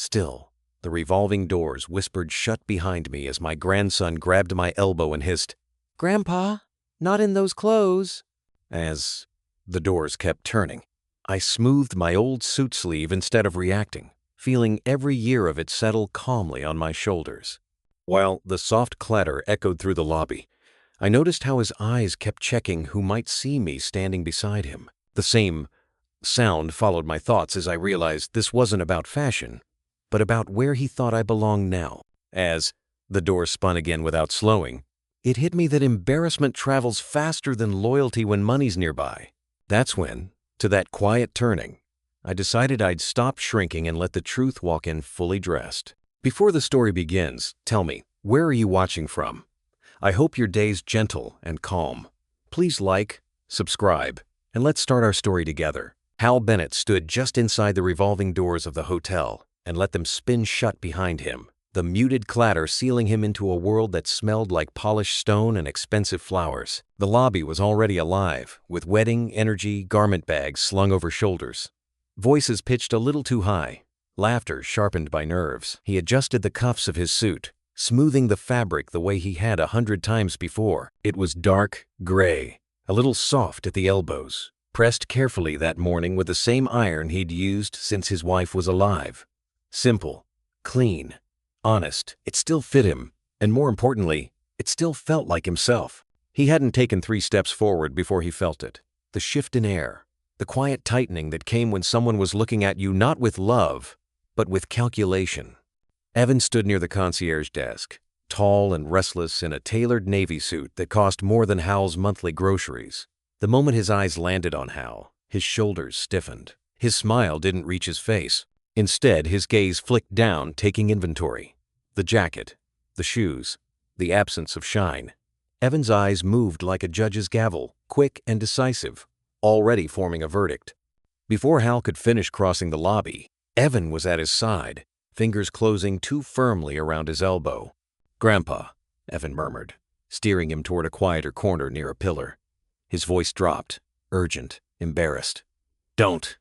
Still, the revolving doors whispered shut behind me as my grandson grabbed my elbow and hissed, "Grandpa, not in those clothes." As the doors kept turning, I smoothed my old suit sleeve instead of reacting, feeling every year of it settle calmly on my shoulders. While the soft clatter echoed through the lobby, I noticed how his eyes kept checking who might see me standing beside him. The same sound followed my thoughts as I realized this wasn't about fashion, but about where he thought I belonged now. As the door spun again without slowing, it hit me that embarrassment travels faster than loyalty when money's nearby. That's when, to that quiet turning, I decided I'd stop shrinking and let the truth walk in fully dressed. Before the story begins, tell me, where are you watching from? I hope your day's gentle and calm. Please like, subscribe, and let's start our story together. Hal Bennett stood just inside the revolving doors of the hotel and let them spin shut behind him, the muted clatter sealing him into a world that smelled like polished stone and expensive flowers. The lobby was already alive, with wedding, energy, garment bags slung over shoulders. Voices pitched a little too high, laughter sharpened by nerves. He adjusted the cuffs of his suit, smoothing the fabric the way he had 100 times before. It was dark gray, a little soft at the elbows, pressed carefully that morning with the same iron he'd used since his wife was alive. Simple, clean, honest. It still fit him, and more importantly, it still felt like himself. He hadn't taken 3 steps forward before he felt it. The shift in air, the quiet tightening that came when someone was looking at you not with love, but with calculation. Evan stood near the concierge desk, tall and restless in a tailored navy suit that cost more than Hal's monthly groceries. The moment his eyes landed on Hal, his shoulders stiffened. His smile didn't reach his face. Instead, his gaze flicked down, taking inventory. The jacket, the shoes, the absence of shine. Evan's eyes moved like a judge's gavel, quick and decisive, already forming a verdict. Before Hal could finish crossing the lobby, Evan was at his side, fingers closing too firmly around his elbow. "Grandpa," Evan murmured, steering him toward a quieter corner near a pillar. His voice dropped, urgent, embarrassed. Don't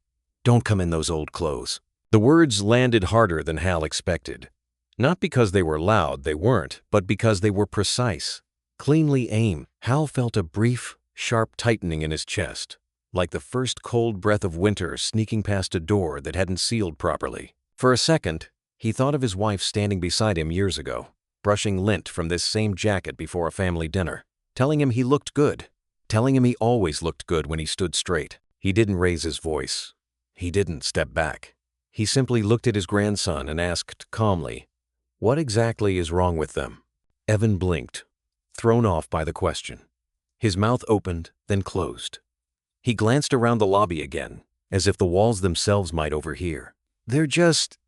come in those old clothes." The words landed harder than Hal expected. Not because they were loud, they weren't, but because they were precise, cleanly aimed. Hal felt a brief, sharp tightening in his chest, like the first cold breath of winter sneaking past a door that hadn't sealed properly. For a second, he thought of his wife standing beside him years ago, brushing lint from this same jacket before a family dinner, telling him he looked good, telling him he always looked good when he stood straight. He didn't raise his voice. He didn't step back. He simply looked at his grandson and asked calmly, "What exactly is wrong with them?" Evan blinked, thrown off by the question. His mouth opened, then closed. He glanced around the lobby again, as if the walls themselves might overhear. "They're just,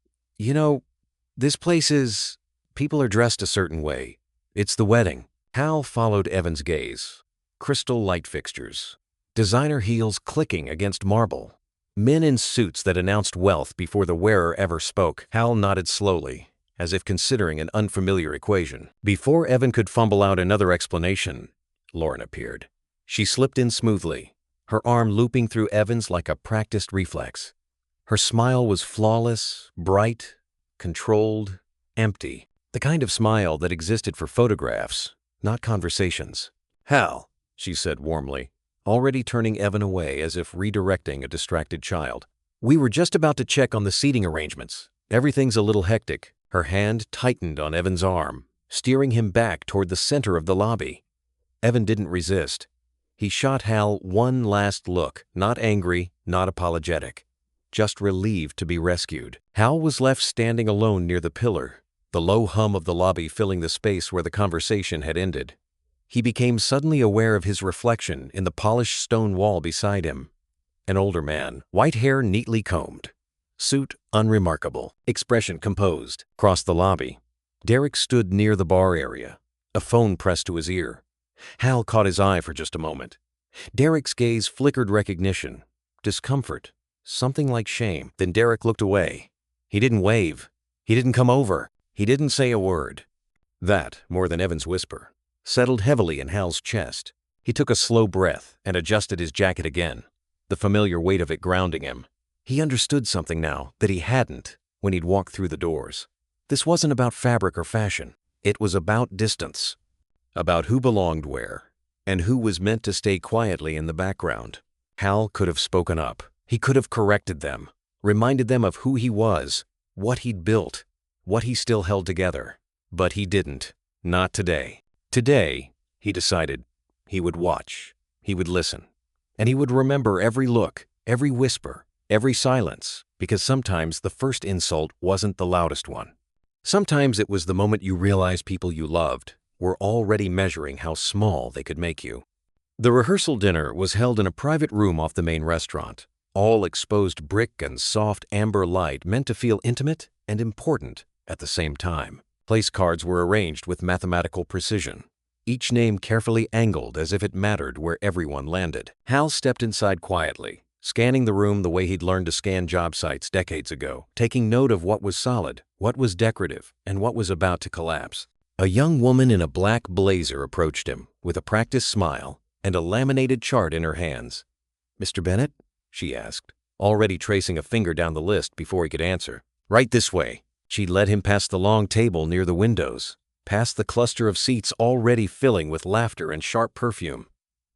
this place is, people are dressed a certain way. It's the wedding." Hal followed Evan's gaze. Crystal light fixtures, designer heels clicking against marble, men in suits that announced wealth before the wearer ever spoke. Hal nodded slowly, as if considering an unfamiliar equation. Before Evan could fumble out another explanation, Lauren appeared. She slipped in smoothly, her arm looping through Evan's like a practiced reflex. Her smile was flawless, bright, controlled, empty. The kind of smile that existed for photographs, not conversations. "Hal," she said warmly, already turning Evan away as if redirecting a distracted child. "We were just about to check on the seating arrangements. Everything's a little hectic." Her hand tightened on Evan's arm, steering him back toward the center of the lobby. Evan didn't resist. He shot Hal one last look, not angry, not apologetic, just relieved to be rescued. Hal was left standing alone near the pillar, the low hum of the lobby filling the space where the conversation had ended. He became suddenly aware of his reflection in the polished stone wall beside him. An older man, white hair neatly combed, suit unremarkable, expression composed, crossed the lobby. Derek stood near the bar area, a phone pressed to his ear. Hal caught his eye for just a moment. Derek's gaze flickered recognition, discomfort, something like shame. Then Derek looked away. He didn't wave. He didn't come over. He didn't say a word. That, more than Evan's whisper, settled heavily in Hal's chest. He took a slow breath and adjusted his jacket again, the familiar weight of it grounding him. He understood something now that he hadn't when he'd walk through the doors. This wasn't about fabric or fashion. It was about distance, about who belonged where, and who was meant to stay quietly in the background. Hal could have spoken up. He could have corrected them, reminded them of who he was, what he'd built, what he still held together. But he didn't. Not today. Today, he decided, he would watch, he would listen, and he would remember every look, every whisper, every silence, because sometimes the first insult wasn't the loudest one. Sometimes it was the moment you realized people you loved were already measuring how small they could make you. The rehearsal dinner was held in a private room off the main restaurant. All exposed brick and soft amber light meant to feel intimate and important at the same time. Place cards were arranged with mathematical precision, each name carefully angled as if it mattered where everyone landed. Hal stepped inside quietly, scanning the room the way he'd learned to scan job sites decades ago, taking note of what was solid, what was decorative, and what was about to collapse. A young woman in a black blazer approached him with a practiced smile and a laminated chart in her hands. "Mr. Bennett?" she asked, already tracing a finger down the list before he could answer. "Right this way." She led him past the long table near the windows, past the cluster of seats already filling with laughter and sharp perfume,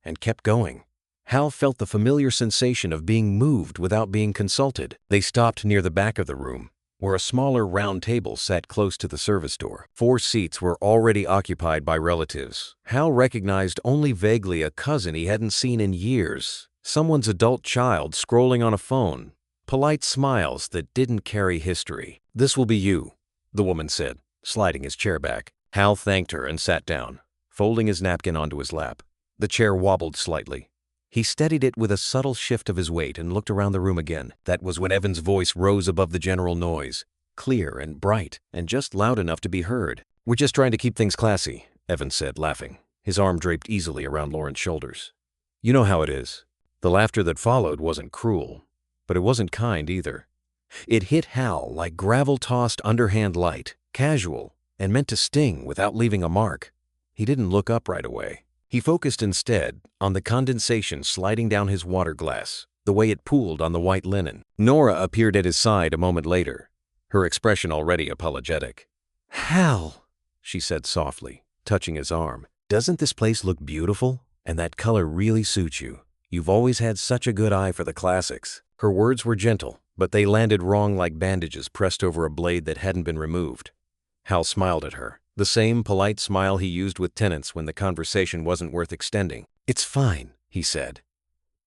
and kept going. Hal felt the familiar sensation of being moved without being consulted. They stopped near the back of the room, where a smaller round table sat close to the service door. 4 seats were already occupied by relatives. Hal recognized only vaguely a cousin he hadn't seen in years, someone's adult child scrolling on a phone, polite smiles that didn't carry history. "This will be you," the woman said, sliding his chair back. Hal thanked her and sat down, folding his napkin onto his lap. The chair wobbled slightly. He steadied it with a subtle shift of his weight and looked around the room again. That was when Evan's voice rose above the general noise, clear and bright and just loud enough to be heard. "We're just trying to keep things classy," Evan said, laughing, his arm draped easily around Lauren's shoulders. "You know how it is." The laughter that followed wasn't cruel, but it wasn't kind either. It hit Hal like gravel-tossed underhand light, casual, and meant to sting without leaving a mark. He didn't look up right away. He focused instead on the condensation sliding down his water glass, the way it pooled on the white linen. Nora appeared at his side a moment later, her expression already apologetic. "Hal," she said softly, touching his arm, "doesn't this place look beautiful? And that color really suits you. You've always had such a good eye for the classics." Her words were gentle, but they landed wrong like bandages pressed over a blade that hadn't been removed. Hal smiled at her, the same polite smile he used with tenants when the conversation wasn't worth extending. "It's fine," he said.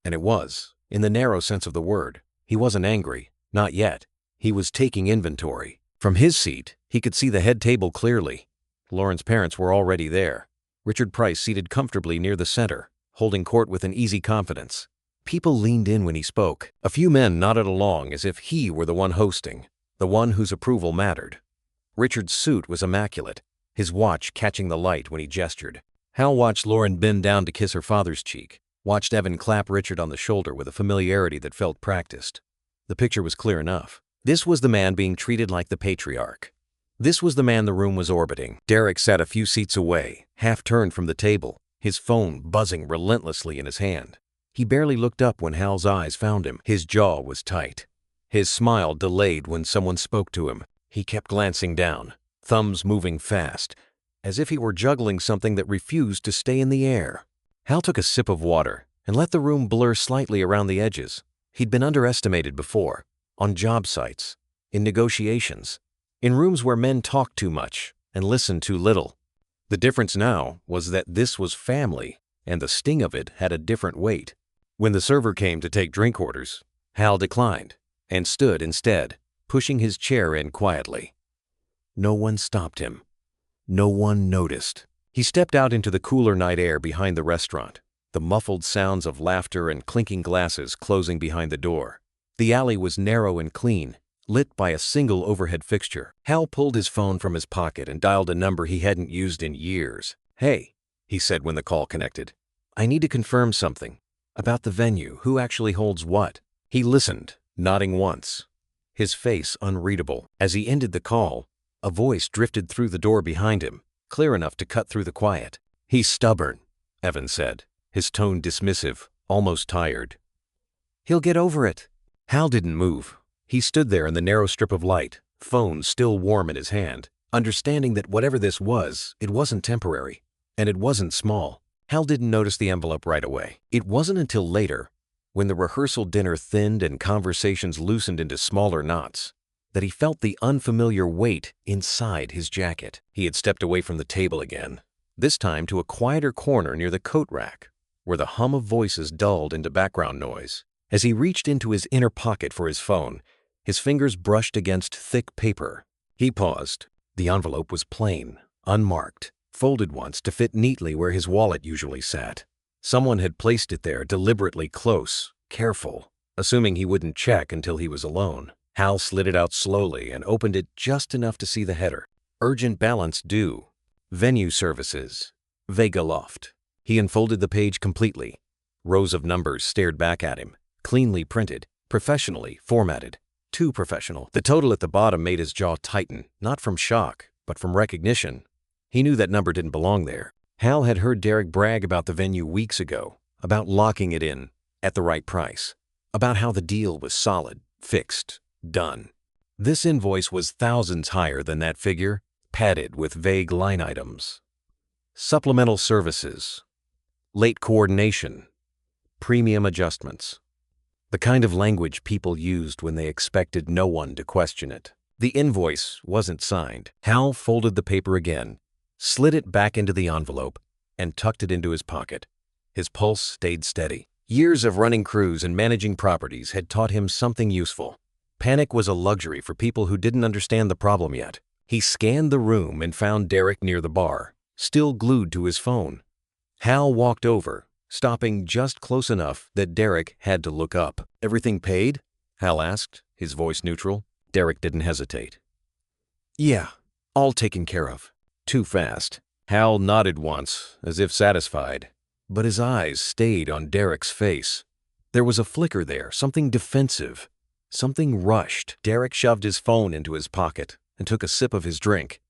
And it was, in the narrow sense of the word. He wasn't angry, not yet. He was taking inventory. From his seat, he could see the head table clearly. Lauren's parents were already there. Richard Price seated comfortably near the center, holding court with an easy confidence. People leaned in when he spoke. A few men nodded along as if he were the one hosting, the one whose approval mattered. Richard's suit was immaculate, his watch catching the light when he gestured. Hal watched Lauren bend down to kiss her father's cheek, watched Evan clap Richard on the shoulder with a familiarity that felt practiced. The picture was clear enough. This was the man being treated like the patriarch. This was the man the room was orbiting. Derek sat a few seats away, half turned from the table, his phone buzzing relentlessly in his hand. He barely looked up when Hal's eyes found him. His jaw was tight. His smile delayed when someone spoke to him. He kept glancing down, thumbs moving fast, as if he were juggling something that refused to stay in the air. Hal took a sip of water and let the room blur slightly around the edges. He'd been underestimated before, on job sites, in negotiations, in rooms where men talked too much and listened too little. The difference now was that this was family, and the sting of it had a different weight. When the server came to take drink orders, Hal declined and stood instead, pushing his chair in quietly. No one stopped him. No one noticed. He stepped out into the cooler night air behind the restaurant, the muffled sounds of laughter and clinking glasses closing behind the door. The alley was narrow and clean, lit by a single overhead fixture. Hal pulled his phone from his pocket and dialed a number he hadn't used in years. "Hey," he said when the call connected. "I need to confirm something. About the venue, who actually holds what?" He listened, nodding once, his face unreadable. As he ended the call, a voice drifted through the door behind him, clear enough to cut through the quiet. "He's stubborn," Evan said, his tone dismissive, almost tired. "He'll get over it." Hal didn't move. He stood there in the narrow strip of light, phone still warm in his hand, understanding that whatever this was, it wasn't temporary, and it wasn't small. Hal didn't notice the envelope right away. It wasn't until later, when the rehearsal dinner thinned and conversations loosened into smaller knots, that he felt the unfamiliar weight inside his jacket. He had stepped away from the table again, this time to a quieter corner near the coat rack, where the hum of voices dulled into background noise. As he reached into his inner pocket for his phone, his fingers brushed against thick paper. He paused. The envelope was plain, unmarked, folded once to fit neatly where his wallet usually sat. Someone had placed it there deliberately close, careful, assuming he wouldn't check until he was alone. Hal slid it out slowly and opened it just enough to see the header. Urgent balance due. Venue services. Vega Loft. He unfolded the page completely. Rows of numbers stared back at him, cleanly printed, professionally formatted. Too professional. The total at the bottom made his jaw tighten, not from shock, but from recognition. He knew that number didn't belong there. Hal had heard Derek brag about the venue weeks ago, about locking it in at the right price, about how the deal was solid, fixed, done. This invoice was thousands higher than that figure, padded with vague line items. Supplemental services, late coordination, premium adjustments. The kind of language people used when they expected no one to question it. The invoice wasn't signed. Hal folded the paper again, slid it back into the envelope, and tucked it into his pocket. His pulse stayed steady. Years of running crews and managing properties had taught him something useful. Panic was a luxury for people who didn't understand the problem yet. He scanned the room and found Derek near the bar, still glued to his phone. Hal walked over, stopping just close enough that Derek had to look up. "Everything paid?" Hal asked, his voice neutral. Derek didn't hesitate. "Yeah, all taken care of." Too fast. Hal nodded once, as if satisfied, but his eyes stayed on Derek's face. There was a flicker there, something defensive, something rushed. Derek shoved his phone into his pocket and took a sip of his drink,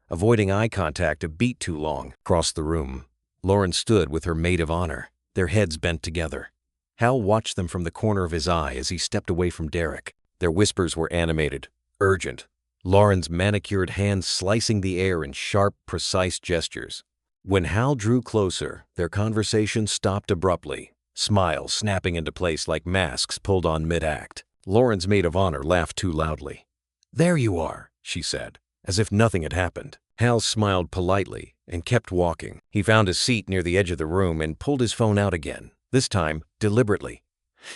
avoiding eye contact a beat too long. Across the room, Lauren stood with her maid of honor, their heads bent together. Hal watched them from the corner of his eye as he stepped away from Derek. Their whispers were animated, urgent, Lauren's manicured hands slicing the air in sharp, precise gestures. When Hal drew closer, their conversation stopped abruptly, smiles snapping into place like masks pulled on mid-act. Lauren's maid of honor laughed too loudly. "There you are," she said, as if nothing had happened. Hal smiled politely and kept walking. He found a seat near the edge of the room and pulled his phone out again, this time deliberately.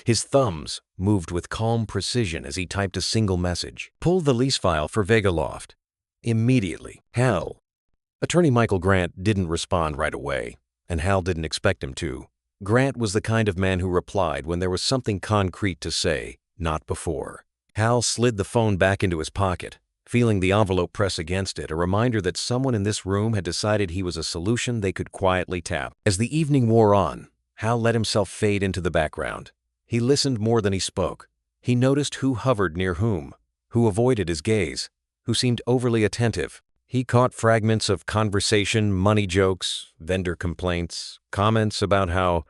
His thumbs moved with calm precision as he typed a single message. "Pull the lease file for Vega Loft. Immediately. Hal." Attorney Michael Grant didn't respond right away, and Hal didn't expect him to. Grant was the kind of man who replied when there was something concrete to say, not before. Hal slid the phone back into his pocket, feeling the envelope press against it, a reminder that someone in this room had decided he was a solution they could quietly tap. As the evening wore on, Hal let himself fade into the background. He listened more than he spoke. He noticed who hovered near whom, who avoided his gaze, who seemed overly attentive. He caught fragments of conversation, money jokes, vendor complaints, comments about how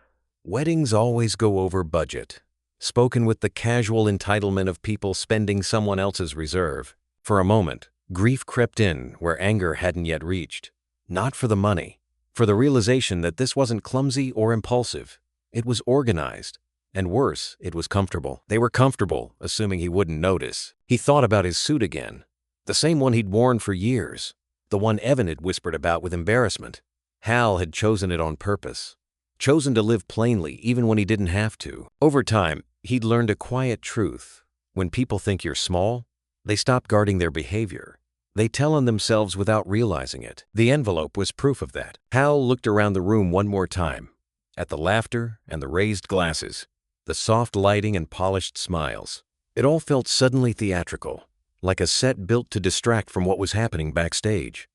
weddings always go over budget, spoken with the casual entitlement of people spending someone else's reserve. For a moment, grief crept in where anger hadn't yet reached. Not for the money, for the realization that this wasn't clumsy or impulsive. It was organized. And worse, it was comfortable. They were comfortable, assuming he wouldn't notice. He thought about his suit again. The same one he'd worn for years. The one Evan had whispered about with embarrassment. Hal had chosen it on purpose. Chosen to live plainly even when he didn't have to. Over time, he'd learned a quiet truth. When people think you're small, they stop guarding their behavior. They tell on themselves without realizing it. The envelope was proof of that. Hal looked around the room one more time, at the laughter and the raised glasses, the soft lighting and polished smiles. It all felt suddenly theatrical, like a set built to distract from what was happening backstage.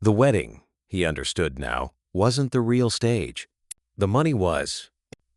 The wedding, he understood now, wasn't the real stage. The money was,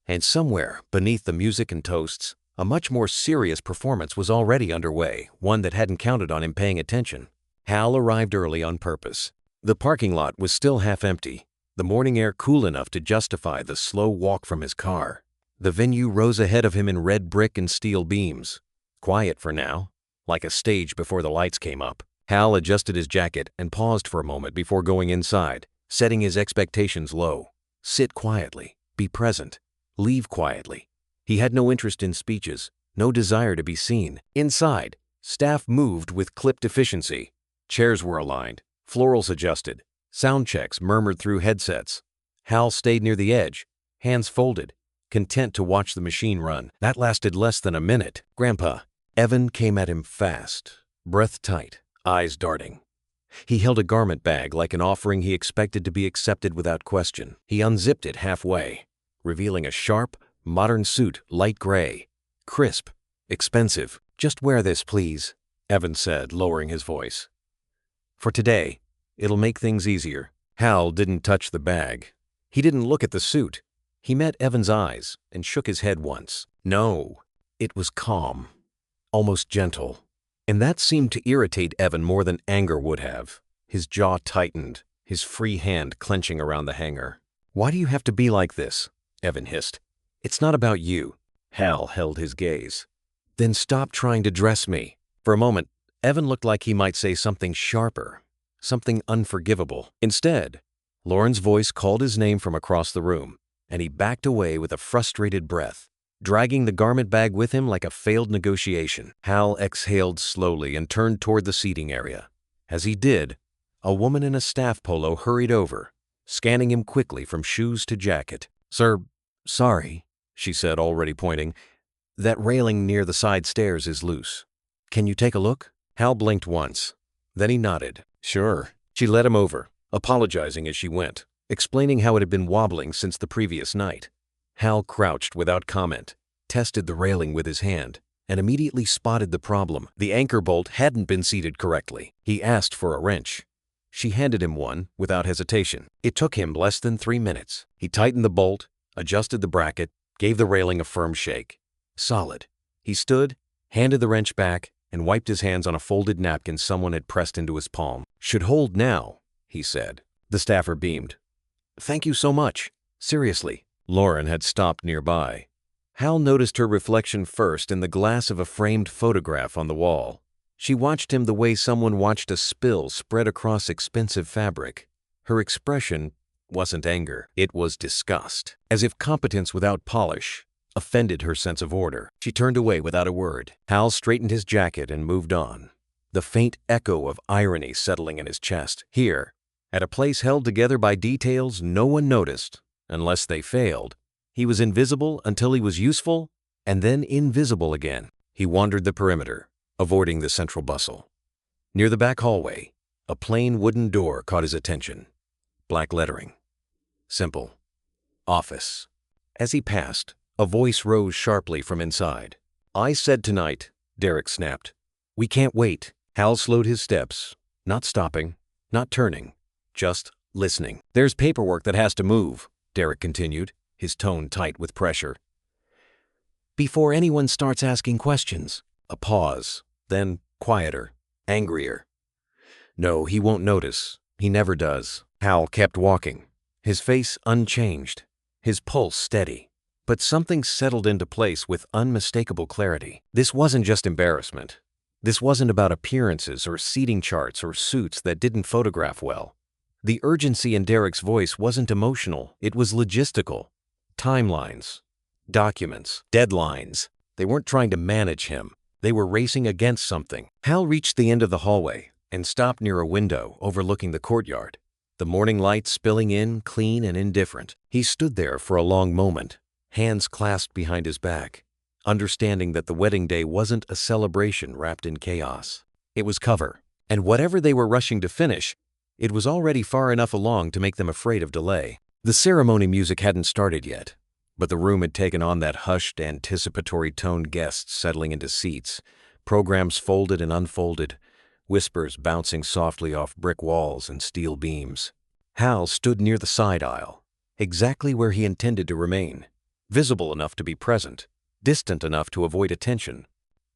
and somewhere beneath the music and toasts, a much more serious performance was already underway, one that hadn't counted on him paying attention. Hal arrived early on purpose. The parking lot was still half empty, the morning air cool enough to justify the slow walk from his car. The venue rose ahead of him in red brick and steel beams, quiet for now, like a stage before the lights came up. Hal adjusted his jacket and paused for a moment before going inside, setting his expectations low. Sit quietly, be present, leave quietly. He had no interest in speeches, no desire to be seen. Inside, staff moved with clipped efficiency. Chairs were aligned, florals adjusted, sound checks murmured through headsets. Hal stayed near the edge, hands folded, content to watch the machine run. That lasted less than a minute. "Grandpa." Evan came at him fast, breath tight, eyes darting. He held a garment bag like an offering he expected to be accepted without question. He unzipped it halfway, revealing a sharp, modern suit, light gray. Crisp, expensive. "Just wear this, please," Evan said, lowering his voice. "For today, it'll make things easier." Hal didn't touch the bag. He didn't look at the suit. He met Evan's eyes and shook his head once. No, it was calm, almost gentle. And that seemed to irritate Evan more than anger would have. His jaw tightened, his free hand clenching around the hanger. "Why do you have to be like this?" Evan hissed. "It's not about you." Hal held his gaze. "Then stop trying to dress me." For a moment, Evan looked like he might say something sharper, something unforgivable. Instead, Lauren's voice called his name from across the room, and he backed away with a frustrated breath, dragging the garment bag with him like a failed negotiation. Hal exhaled slowly and turned toward the seating area. As he did, a woman in a staff polo hurried over, scanning him quickly from shoes to jacket. "Sir, sorry," she said, already pointing. "That railing near the side stairs is loose. Can you take a look?" Hal blinked once. Then he nodded. "Sure." She led him over, apologizing as she went, explaining how it had been wobbling since the previous night. Hal crouched without comment, tested the railing with his hand, and immediately spotted the problem. The anchor bolt hadn't been seated correctly. He asked for a wrench. She handed him one without hesitation. It took him less than 3 minutes. He tightened the bolt, adjusted the bracket, gave the railing a firm shake. Solid. He stood, handed the wrench back, and wiped his hands on a folded napkin someone had pressed into his palm. "Should hold now," he said. The staffer beamed. "Thank you so much. Seriously." Lauren had stopped nearby. Hal noticed her reflection first in the glass of a framed photograph on the wall. She watched him the way someone watched a spill spread across expensive fabric. Her expression wasn't anger. It was disgust, as if competence without polish offended her sense of order. She turned away without a word. Hal straightened his jacket and moved on, the faint echo of irony settling in his chest. Here, at a place held together by details no one noticed, unless they failed, he was invisible until he was useful, and then invisible again. He wandered the perimeter, avoiding the central bustle. Near the back hallway, a plain wooden door caught his attention. Black lettering. Simple. Office. As he passed, a voice rose sharply from inside. "I said tonight," Derek snapped. "We can't wait." Hal slowed his steps, not stopping, not turning, just listening. "There's paperwork that has to move," Derek continued, his tone tight with pressure. "Before anyone starts asking questions." A pause, then quieter, angrier. "No, he won't notice. He never does." Hal kept walking, his face unchanged, his pulse steady. But something settled into place with unmistakable clarity. This wasn't just embarrassment. This wasn't about appearances or seating charts or suits that didn't photograph well. The urgency in Derek's voice wasn't emotional, it was logistical. Timelines, documents, deadlines. They weren't trying to manage him. They were racing against something. Hal reached the end of the hallway and stopped near a window overlooking the courtyard, the morning light spilling in, clean and indifferent. He stood there for a long moment, hands clasped behind his back, understanding that the wedding day wasn't a celebration wrapped in chaos. It was cover, and whatever they were rushing to finish, it was already far enough along to make them afraid of delay. The ceremony music hadn't started yet, but the room had taken on that hushed, anticipatory tone, guests settling into seats, programs folded and unfolded, whispers bouncing softly off brick walls and steel beams. Hal stood near the side aisle, exactly where he intended to remain, visible enough to be present, distant enough to avoid attention.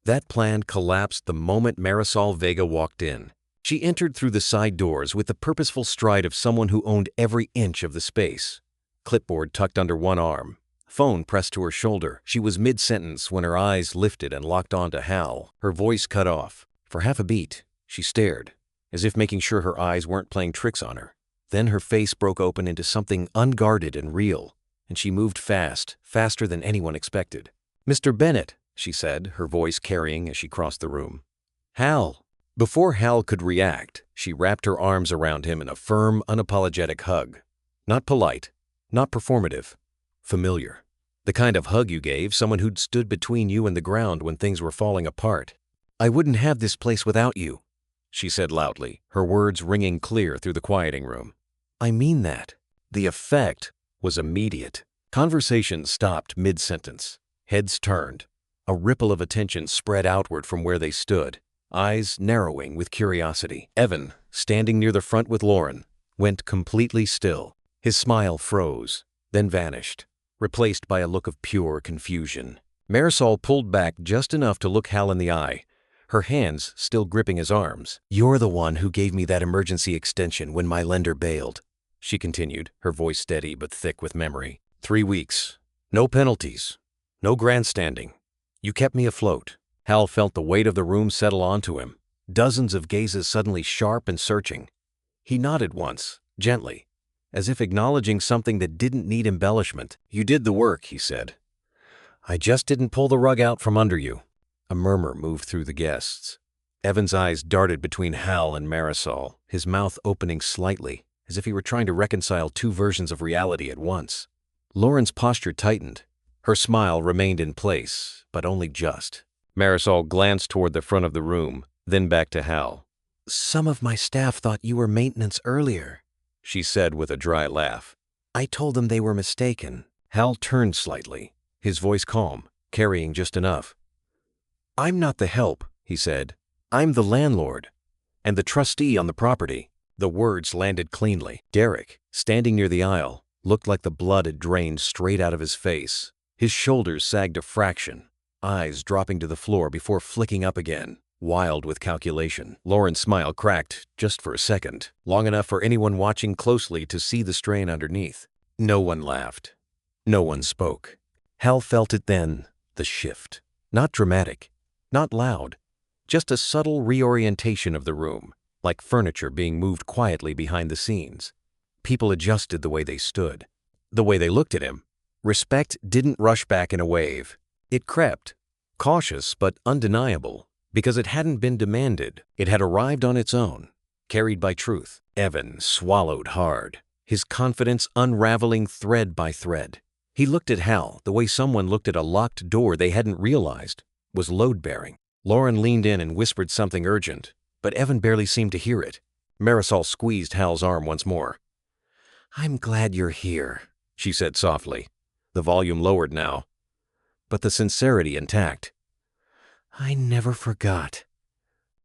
That plan collapsed the moment Marisol Vega walked in. She entered through the side doors with the purposeful stride of someone who owned every inch of the space. Clipboard tucked under one arm, Phone pressed to her shoulder. She was mid-sentence when her eyes lifted and locked onto Hal. Her voice cut off. For half a beat, she stared, as if making sure her eyes weren't playing tricks on her. Then her face broke open into something unguarded and real, and she moved fast, faster than anyone expected. "Mr. Bennett," she said, her voice carrying as she crossed the room. "Hal." Before Hal could react, she wrapped her arms around him in a firm, unapologetic hug. Not polite, not performative, familiar. The kind of hug you gave someone who'd stood between you and the ground when things were falling apart. "I wouldn't have this place without you," she said loudly, her words ringing clear through the quieting room. "I mean that." The effect was immediate. Conversation stopped mid-sentence. Heads turned. A ripple of attention spread outward from where they stood, eyes narrowing with curiosity. Evan, standing near the front with Lauren, went completely still. His smile froze, then vanished, replaced by a look of pure confusion. Marisol pulled back just enough to look Hal in the eye, her hands still gripping his arms. "You're the one who gave me that emergency extension when my lender bailed," she continued, her voice steady but thick with memory. 3 weeks. No penalties. No grandstanding. You kept me afloat." Hal felt the weight of the room settle onto him, dozens of gazes suddenly sharp and searching. He nodded once, gently, as if acknowledging something that didn't need embellishment. "You did the work," he said. "I just didn't pull the rug out from under you." A murmur moved through the guests. Evan's eyes darted between Hal and Marisol, his mouth opening slightly, as if he were trying to reconcile two versions of reality at once. Lauren's posture tightened. Her smile remained in place, but only just. Marisol glanced toward the front of the room, then back to Hal. "Some of my staff thought you were maintenance earlier," she said with a dry laugh. "I told them they were mistaken." Hal turned slightly, his voice calm, carrying just enough. "I'm not the help," he said. "I'm the landlord, and the trustee on the property." The words landed cleanly. Derek, standing near the aisle, looked like the blood had drained straight out of his face. His shoulders sagged a fraction, eyes dropping to the floor before flicking up again, wild with calculation. Lauren's smile cracked just for a second, long enough for anyone watching closely to see the strain underneath. No one laughed. No one spoke. Hal felt it then, the shift. Not dramatic, not loud, just a subtle reorientation of the room, like furniture being moved quietly behind the scenes. People adjusted the way they stood, the way they looked at him. Respect didn't rush back in a wave. It crept, cautious but undeniable, because it hadn't been demanded. It had arrived on its own, carried by truth. Evan swallowed hard, his confidence unraveling thread by thread. He looked at Hal the way someone looked at a locked door they hadn't realized was load-bearing. Lauren leaned in and whispered something urgent, but Evan barely seemed to hear it. Marisol squeezed Hal's arm once more. "I'm glad you're here," she said softly, the volume lowered now, but the sincerity intact. "I never forgot."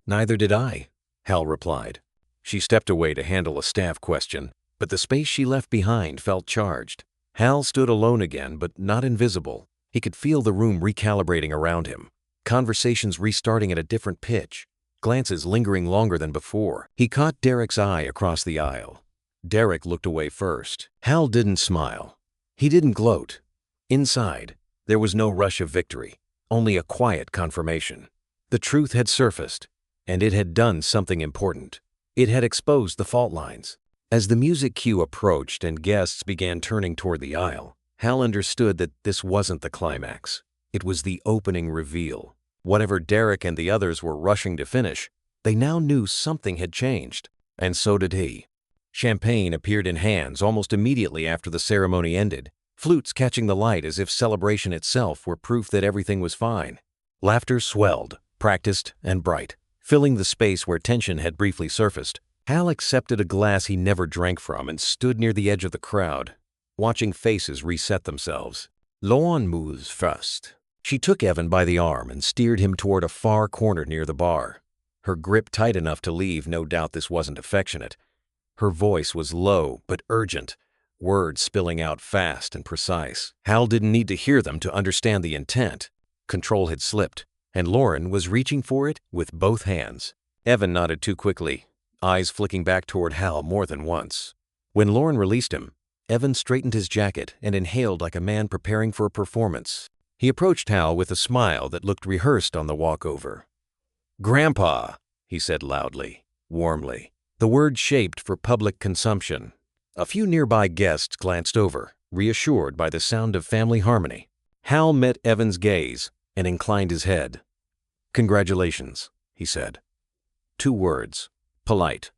"Neither did I," Hal replied. She stepped away to handle a staff question, but the space she left behind felt charged. Hal stood alone again, but not invisible. He could feel the room recalibrating around him, conversations restarting at a different pitch, glances lingering longer than before. He caught Derek's eye across the aisle. Derek looked away first. Hal didn't smile. He didn't gloat. Inside, there was no rush of victory, only a quiet confirmation. The truth had surfaced, and it had done something important. It had exposed the fault lines. As the music cue approached and guests began turning toward the aisle, Hal understood that this wasn't the climax. It was the opening reveal. Whatever Derek and the others were rushing to finish, they now knew something had changed, and so did he. Champagne appeared in hands almost immediately after the ceremony ended, flutes catching the light as if celebration itself were proof that everything was fine. Laughter swelled, practiced, and bright, filling the space where tension had briefly surfaced. Hal accepted a glass he never drank from and stood near the edge of the crowd, watching faces reset themselves. "Lauren moves first." She took Evan by the arm and steered him toward a far corner near the bar, her grip tight enough to leave no doubt this wasn't affectionate. Her voice was low but urgent, words spilling out fast and precise. Hal didn't need to hear them to understand the intent. Control had slipped, and Lauren was reaching for it with both hands. Evan nodded too quickly, eyes flicking back toward Hal more than once. When Lauren released him, Evan straightened his jacket and inhaled like a man preparing for a performance. He approached Hal with a smile that looked rehearsed on the walkover. "Grandpa," he said loudly, warmly, the word shaped for public consumption. A few nearby guests glanced over, reassured by the sound of family harmony. Hal met Evan's gaze and inclined his head. "Congratulations," he said. 2 words. Polite.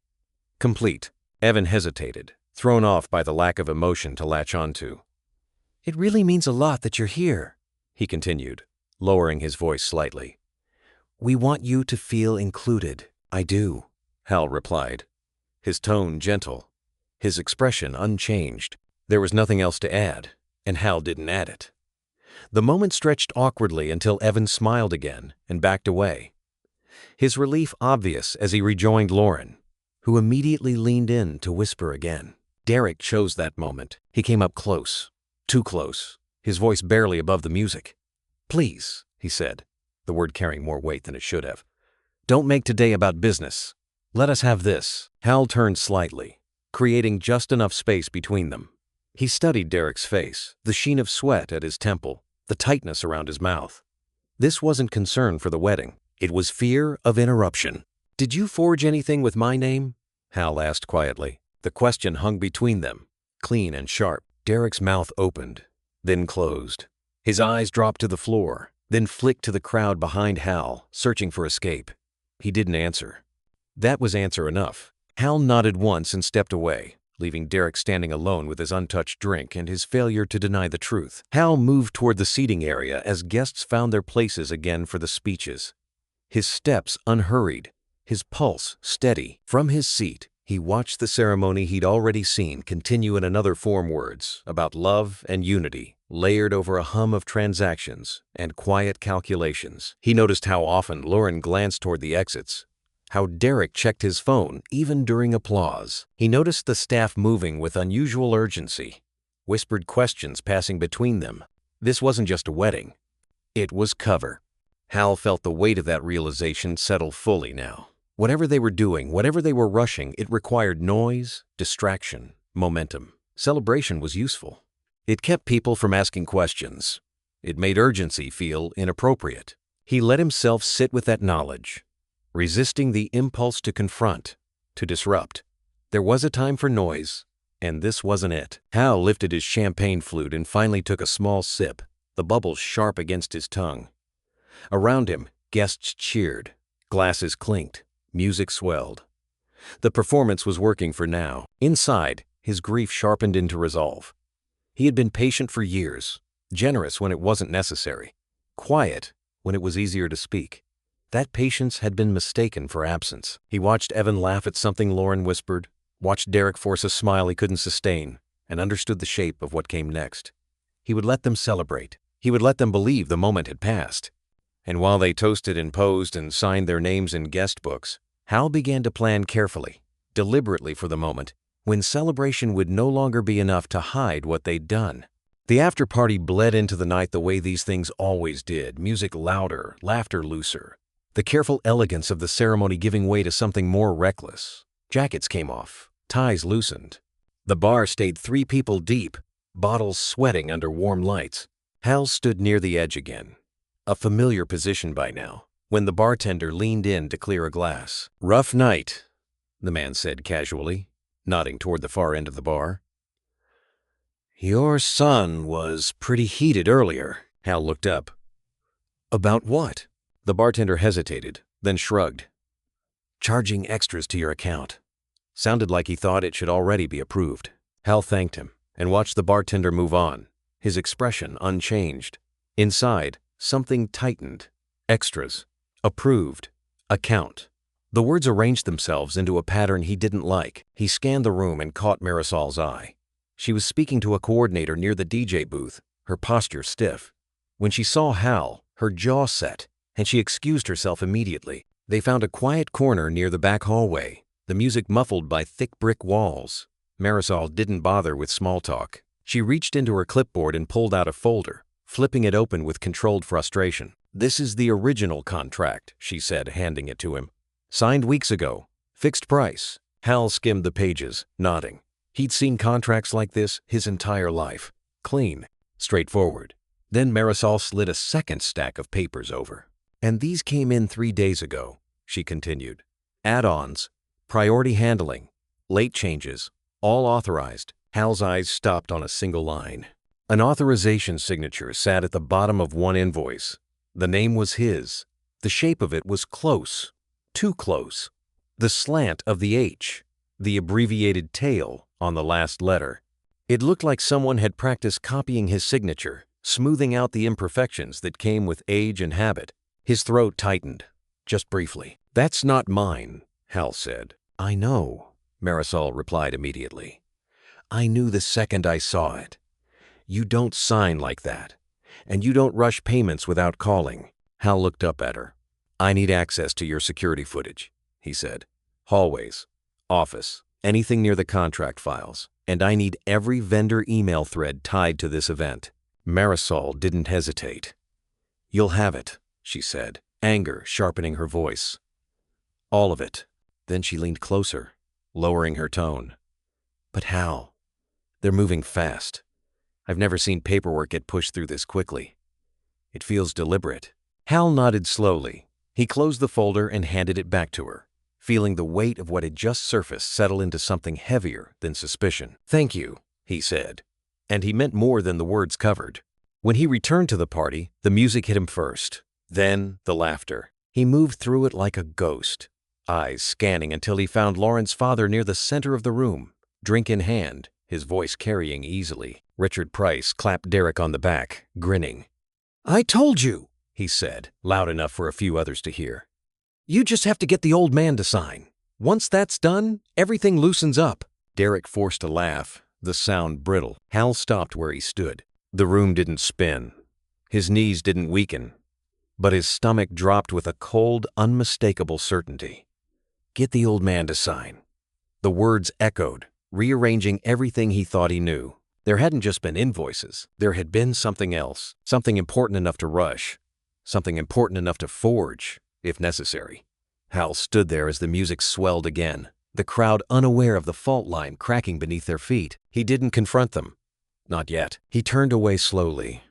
Complete. Evan hesitated, thrown off by the lack of emotion to latch onto. "It really means a lot that you're here," he continued, lowering his voice slightly. "We want you to feel included." "I do," Hal replied, his tone gentle, his expression unchanged. There was nothing else to add, and Hal didn't add it. The moment stretched awkwardly until Evan smiled again and backed away, his relief obvious as he rejoined Lauren, who immediately leaned in to whisper again. Derek chose that moment. He came up close, too close, his voice barely above the music. "Please," he said, the word carrying more weight than it should have. "Don't make today about business. Let us have this." Hal turned slightly, creating just enough space between them. He studied Derek's face, the sheen of sweat at his temple, the tightness around his mouth. This wasn't concern for the wedding. It was fear of interruption. "Did you forge anything with my name?" Hal asked quietly. The question hung between them, clean and sharp. Derek's mouth opened, then closed. His eyes dropped to the floor, then flicked to the crowd behind Hal, searching for escape. He didn't answer. That was answer enough. Hal nodded once and stepped away, leaving Derek standing alone with his untouched drink and his failure to deny the truth. Hal moved toward the seating area as guests found their places again for the speeches. His steps unhurried, his pulse steady. From his seat, he watched the ceremony he'd already seen continue in another form, words about love and unity, layered over a hum of transactions and quiet calculations. He noticed how often Lauren glanced toward the exits, how Derek checked his phone even during applause. He noticed the staff moving with unusual urgency, whispered questions passing between them. This wasn't just a wedding. It was cover. Hal felt the weight of that realization settle fully now. Whatever they were doing, whatever they were rushing, it required noise, distraction, momentum. Celebration was useful. It kept people from asking questions. It made urgency feel inappropriate. He let himself sit with that knowledge, resisting the impulse to confront, to disrupt. There was a time for noise, and this wasn't it. Hal lifted his champagne flute and finally took a small sip, the bubbles sharp against his tongue. Around him, guests cheered, glasses clinked, music swelled. The performance was working for now. Inside, his grief sharpened into resolve. He had been patient for years, generous when it wasn't necessary, quiet when it was easier to speak. That patience had been mistaken for absence. He watched Evan laugh at something Lauren whispered, watched Derek force a smile he couldn't sustain, and understood the shape of what came next. He would let them celebrate. He would let them believe the moment had passed. And while they toasted and posed and signed their names in guest books, Hal began to plan carefully, deliberately for the moment, when celebration would no longer be enough to hide what they'd done. The after-party bled into the night the way these things always did, music louder, laughter looser, the careful elegance of the ceremony giving way to something more reckless. Jackets came off, ties loosened. The bar stayed 3 people deep, bottles sweating under warm lights. Hal stood near the edge again, a familiar position by now, when the bartender leaned in to clear a glass. "Rough night," the man said casually, nodding toward the far end of the bar. "Your son was pretty heated earlier." Hal looked up. "About what?" The bartender hesitated, then shrugged. "Charging extras to your account." Sounded like he thought it should already be approved. Hal thanked him and watched the bartender move on, his expression unchanged. Inside, something tightened. Extras. Approved. Account. The words arranged themselves into a pattern he didn't like. He scanned the room and caught Marisol's eye. She was speaking to a coordinator near the DJ booth, her posture stiff. When she saw Hal, her jaw set, and she excused herself immediately. They found a quiet corner near the back hallway, the music muffled by thick brick walls. Marisol didn't bother with small talk. She reached into her clipboard and pulled out a folder, flipping it open with controlled frustration. "This is the original contract," she said, handing it to him. "Signed weeks ago. Fixed price." Hal skimmed the pages, nodding. He'd seen contracts like this his entire life. Clean, straightforward. Then Marisol slid a second stack of papers over. "And these came in 3 days ago," she continued. "Add-ons, priority handling, late changes, all authorized." Hal's eyes stopped on a single line. An authorization signature sat at the bottom of one invoice. The name was his. The shape of it was close, too close. The slant of the H, the abbreviated tail on the last letter. It looked like someone had practiced copying his signature, smoothing out the imperfections that came with age and habit. His throat tightened, just briefly. "That's not mine," Hal said. "I know," Marisol replied immediately. "I knew the second I saw it. You don't sign like that, and you don't rush payments without calling." Hal looked up at her. "I need access to your security footage," he said. "Hallways, office, anything near the contract files. And I need every vendor email thread tied to this event." Marisol didn't hesitate. "You'll have it," she said, anger sharpening her voice. "All of it." Then she leaned closer, lowering her tone. "But Hal, they're moving fast. I've never seen paperwork get pushed through this quickly. It feels deliberate." Hal nodded slowly. He closed the folder and handed it back to her, feeling the weight of what had just surfaced settle into something heavier than suspicion. "Thank you," he said, and he meant more than the words covered. When he returned to the party, the music hit him first, then the laughter. He moved through it like a ghost, eyes scanning until he found Lauren's father near the center of the room, drink in hand, his voice carrying easily. Richard Price clapped Derek on the back, grinning. "I told you," he said, loud enough for a few others to hear. "You just have to get the old man to sign. Once that's done, everything loosens up." Derek forced a laugh, the sound brittle. Hal stopped where he stood. The room didn't spin. His knees didn't weaken. But his stomach dropped with a cold, unmistakable certainty. "Get the old man to sign." The words echoed, rearranging everything he thought he knew. There hadn't just been invoices. There had been something else, something important enough to rush, something important enough to forge, if necessary. Hal stood there as the music swelled again, the crowd unaware of the fault line cracking beneath their feet. He didn't confront them. Not yet. He turned away slowly,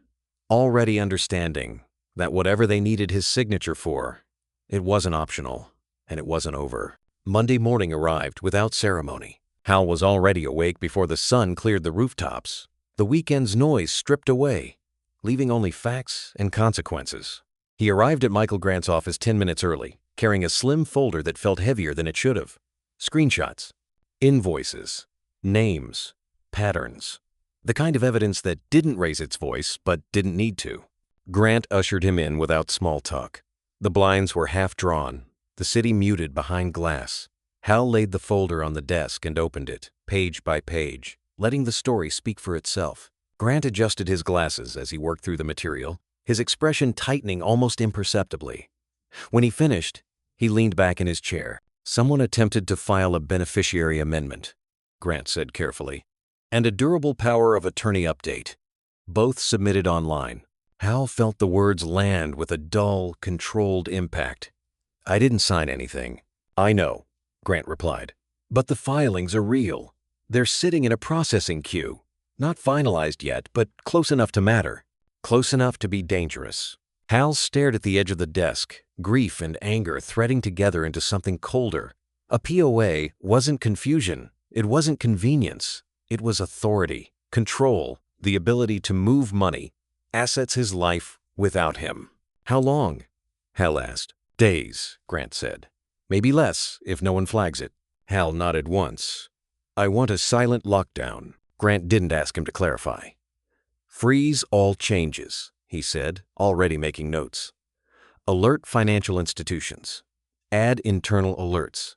already understanding that whatever they needed his signature for, it wasn't optional, and it wasn't over. Monday morning arrived without ceremony. Hal was already awake before the sun cleared the rooftops, the weekend's noise stripped away, leaving only facts and consequences. He arrived at Michael Grant's office 10 minutes early, carrying a slim folder that felt heavier than it should have. Screenshots, invoices, names, patterns. The kind of evidence that didn't raise its voice but didn't need to. Grant ushered him in without small talk. The blinds were half drawn, the city muted behind glass. Hal laid the folder on the desk and opened it, page by page, letting the story speak for itself. Grant adjusted his glasses as he worked through the material, his expression tightening almost imperceptibly. When he finished, he leaned back in his chair. "Someone attempted to file a beneficiary amendment," Grant said carefully, "and a durable power of attorney update. Both submitted online." Hal felt the words land with a dull, controlled impact. "I didn't sign anything." "I know," Grant replied. "But the filings are real. They're sitting in a processing queue. Not finalized yet, but close enough to matter. Close enough to be dangerous." Hal stared at the edge of the desk, grief and anger threading together into something colder. A POA wasn't confusion. It wasn't convenience. It was authority, control, the ability to move money, assets his life without him. "How long?" Hal asked. "Days," Grant said. "Maybe less if no one flags it." Hal nodded once. "I want a silent lockdown." Grant didn't ask him to clarify. "Freeze all changes," he said, already making notes. "Alert financial institutions. Add internal alerts.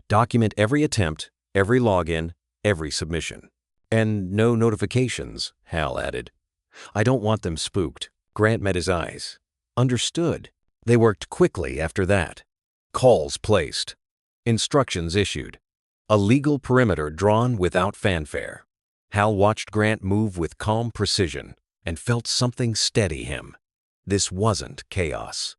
Document every attempt, every login, every submission. And no notifications," Hal added. "I don't want them spooked." Grant met his eyes. Understood. They worked quickly after that. Calls placed. Instructions issued. A legal perimeter drawn without fanfare. Hal watched Grant move with calm precision and felt something steady him. This wasn't chaos.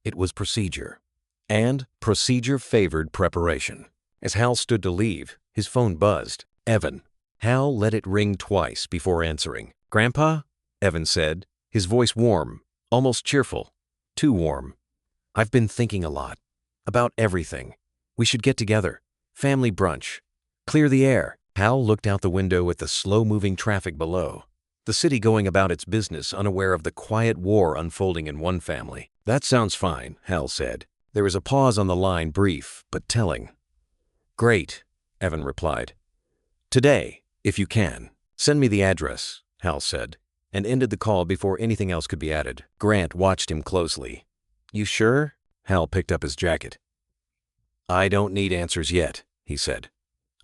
It was procedure. And procedure favored preparation. As Hal stood to leave, his phone buzzed. Evan. Hal let it ring twice before answering. "Grandpa?" Evan said, his voice warm, almost cheerful. Too warm. "I've been thinking a lot. About everything. We should get together. Family brunch. Clear the air." Hal looked out the window at the slow-moving traffic below. The city going about its business, unaware of the quiet war unfolding in one family. "That sounds fine," Hal said. There was a pause on the line, brief but telling. "Great," Evan replied. "Today, if you can. Send me the address," Hal said, and ended the call before anything else could be added. Grant watched him closely. "You sure?" Hal picked up his jacket. "I don't need answers yet," he said.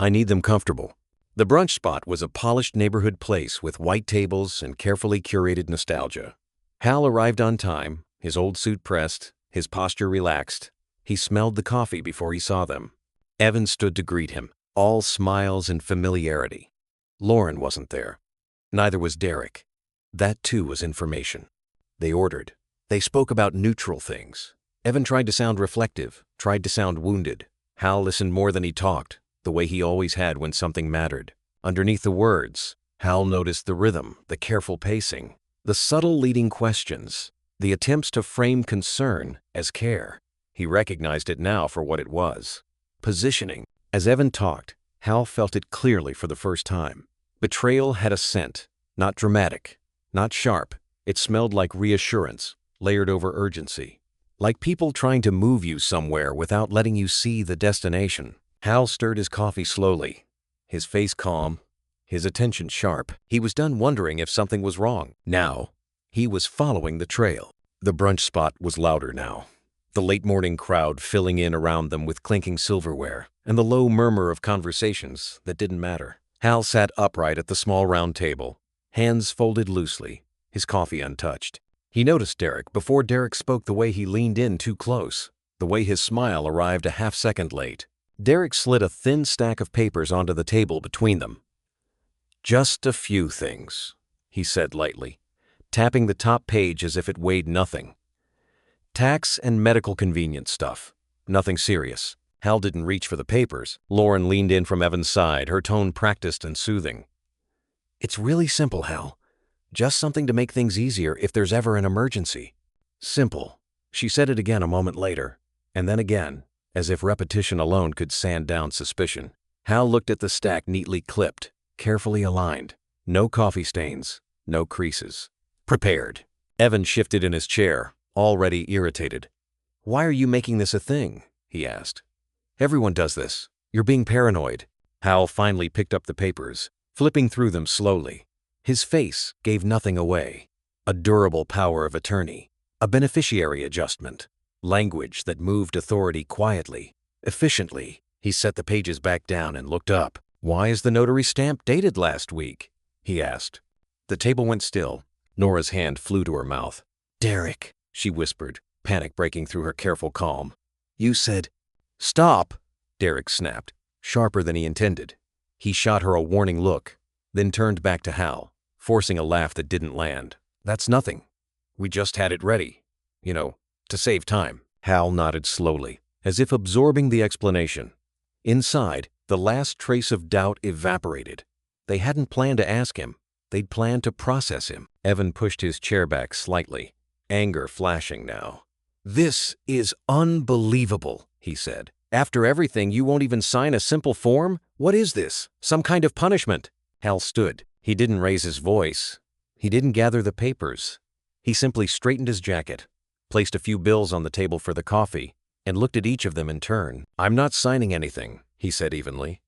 "I need them comfortable." The brunch spot was a polished neighborhood place with white tables and carefully curated nostalgia. Hal arrived on time, his old suit pressed, his posture relaxed. He smelled the coffee before he saw them. Evan stood to greet him, all smiles and familiarity. Lauren wasn't there. Neither was Derek. That too was information. They ordered. They spoke about neutral things. Evan tried to sound reflective, tried to sound wounded. Hal listened more than he talked, the way he always had when something mattered. Underneath the words, Hal noticed the rhythm, the careful pacing, the subtle leading questions, the attempts to frame concern as care. He recognized it now for what it was. Positioning. As Evan talked, Hal felt it clearly for the first time. Betrayal had a scent, not dramatic, not sharp. It smelled like reassurance, layered over urgency. Like people trying to move you somewhere without letting you see the destination. Hal stirred his coffee slowly, his face calm, his attention sharp. He was done wondering if something was wrong. Now, he was following the trail. The brunch spot was louder now, the late-morning crowd filling in around them with clinking silverware and the low murmur of conversations that didn't matter. Hal sat upright at the small round table, hands folded loosely, his coffee untouched. He noticed Derek before Derek spoke, the way he leaned in too close, the way his smile arrived a half-second late. Derek slid a thin stack of papers onto the table between them. "Just a few things," he said lightly, tapping the top page as if it weighed nothing. "Tax and medical convenience stuff. Nothing serious." Hal didn't reach for the papers. Lauren leaned in from Evan's side, her tone practiced and soothing. "It's really simple, Hal. Just something to make things easier if there's ever an emergency." Simple. She said it again a moment later, and then again, as if repetition alone could sand down suspicion. Hal looked at the stack neatly clipped, carefully aligned. No coffee stains, no creases. Prepared. Evan shifted in his chair, already irritated. "Why are you making this a thing?" he asked. "Everyone does this. You're being paranoid." Hal finally picked up the papers, flipping through them slowly. His face gave nothing away. A durable power of attorney, a beneficiary adjustment, language that moved authority quietly, efficiently. He set the pages back down and looked up. "Why is the notary stamp dated last week?" he asked. The table went still. Nora's hand flew to her mouth. "Derek," she whispered, panic breaking through her careful calm. "You said—" "Stop!" Derek snapped, sharper than he intended. He shot her a warning look, then turned back to Hal, forcing a laugh that didn't land. "That's nothing. We just had it ready. To save time." Hal nodded slowly, as if absorbing the explanation. Inside, the last trace of doubt evaporated. They hadn't planned to ask him. They'd planned to process him. Evan pushed his chair back slightly, anger flashing now. "This is unbelievable," he said. "After everything, you won't even sign a simple form? What is this? Some kind of punishment?" Hal stood. He didn't raise his voice. He didn't gather the papers. He simply straightened his jacket, placed a few bills on the table for the coffee, and looked at each of them in turn. "I'm not signing anything," he said evenly.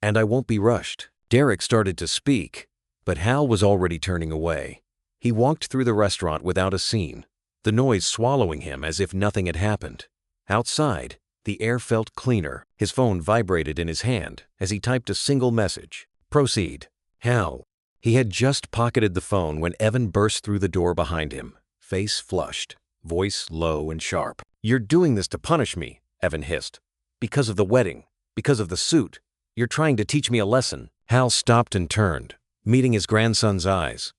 "And I won't be rushed." Derek started to speak, but Hal was already turning away. He walked through the restaurant without a scene, the noise swallowing him as if nothing had happened. Outside, the air felt cleaner. His phone vibrated in his hand as he typed a single message. "Proceed." Hal. He had just pocketed the phone when Evan burst through the door behind him, face flushed, voice low and sharp. "You're doing this to punish me," Evan hissed. "Because of the wedding, because of the suit. You're trying to teach me a lesson." Hal stopped and turned, meeting his grandson's eyes.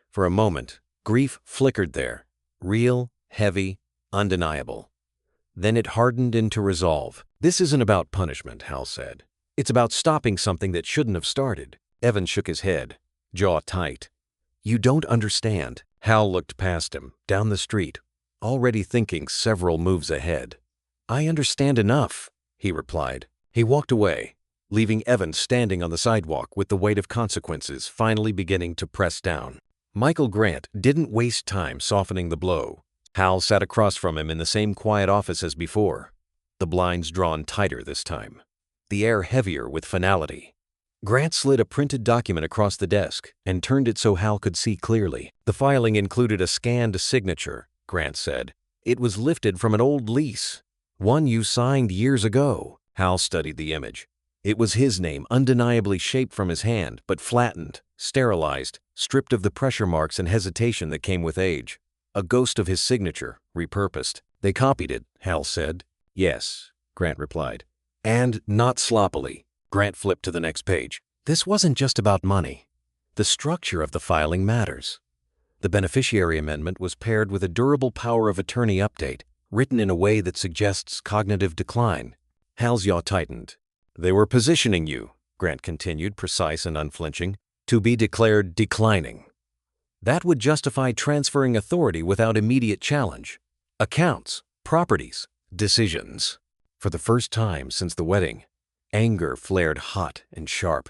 For a moment, grief flickered there, real, heavy, undeniable. Then it hardened into resolve. "This isn't about punishment," Hal said. "It's about stopping something that shouldn't have started. Evan shook his head, jaw tight. You don't understand. Hal looked past him, down the street, already thinking several moves ahead. I understand enough, he replied. He walked away, leaving Evan standing on the sidewalk with the weight of consequences finally beginning to press down. Michael Grant didn't waste time softening the blow. Hal sat across from him in the same quiet office as before, the blinds drawn tighter this time, the air heavier with finality. Grant slid a printed document across the desk and turned it so Hal could see clearly. The filing included a scanned signature, Grant said. It was lifted from an old lease, one you signed years ago. Hal studied the image. It was his name, undeniably shaped from his hand, but flattened, sterilized, stripped of the pressure marks and hesitation that came with age. A ghost of his signature, repurposed. They copied it, Hal said. Yes, Grant replied. And not sloppily. Grant flipped to the next page. This wasn't just about money. The structure of the filing matters. The beneficiary amendment was paired with a durable power of attorney update, written in a way that suggests cognitive decline. Hal's jaw tightened. They were positioning you, Grant continued, precise and unflinching, to be declared declining. That would justify transferring authority without immediate challenge. Accounts, properties, decisions. For the first time since the wedding, anger flared hot and sharp.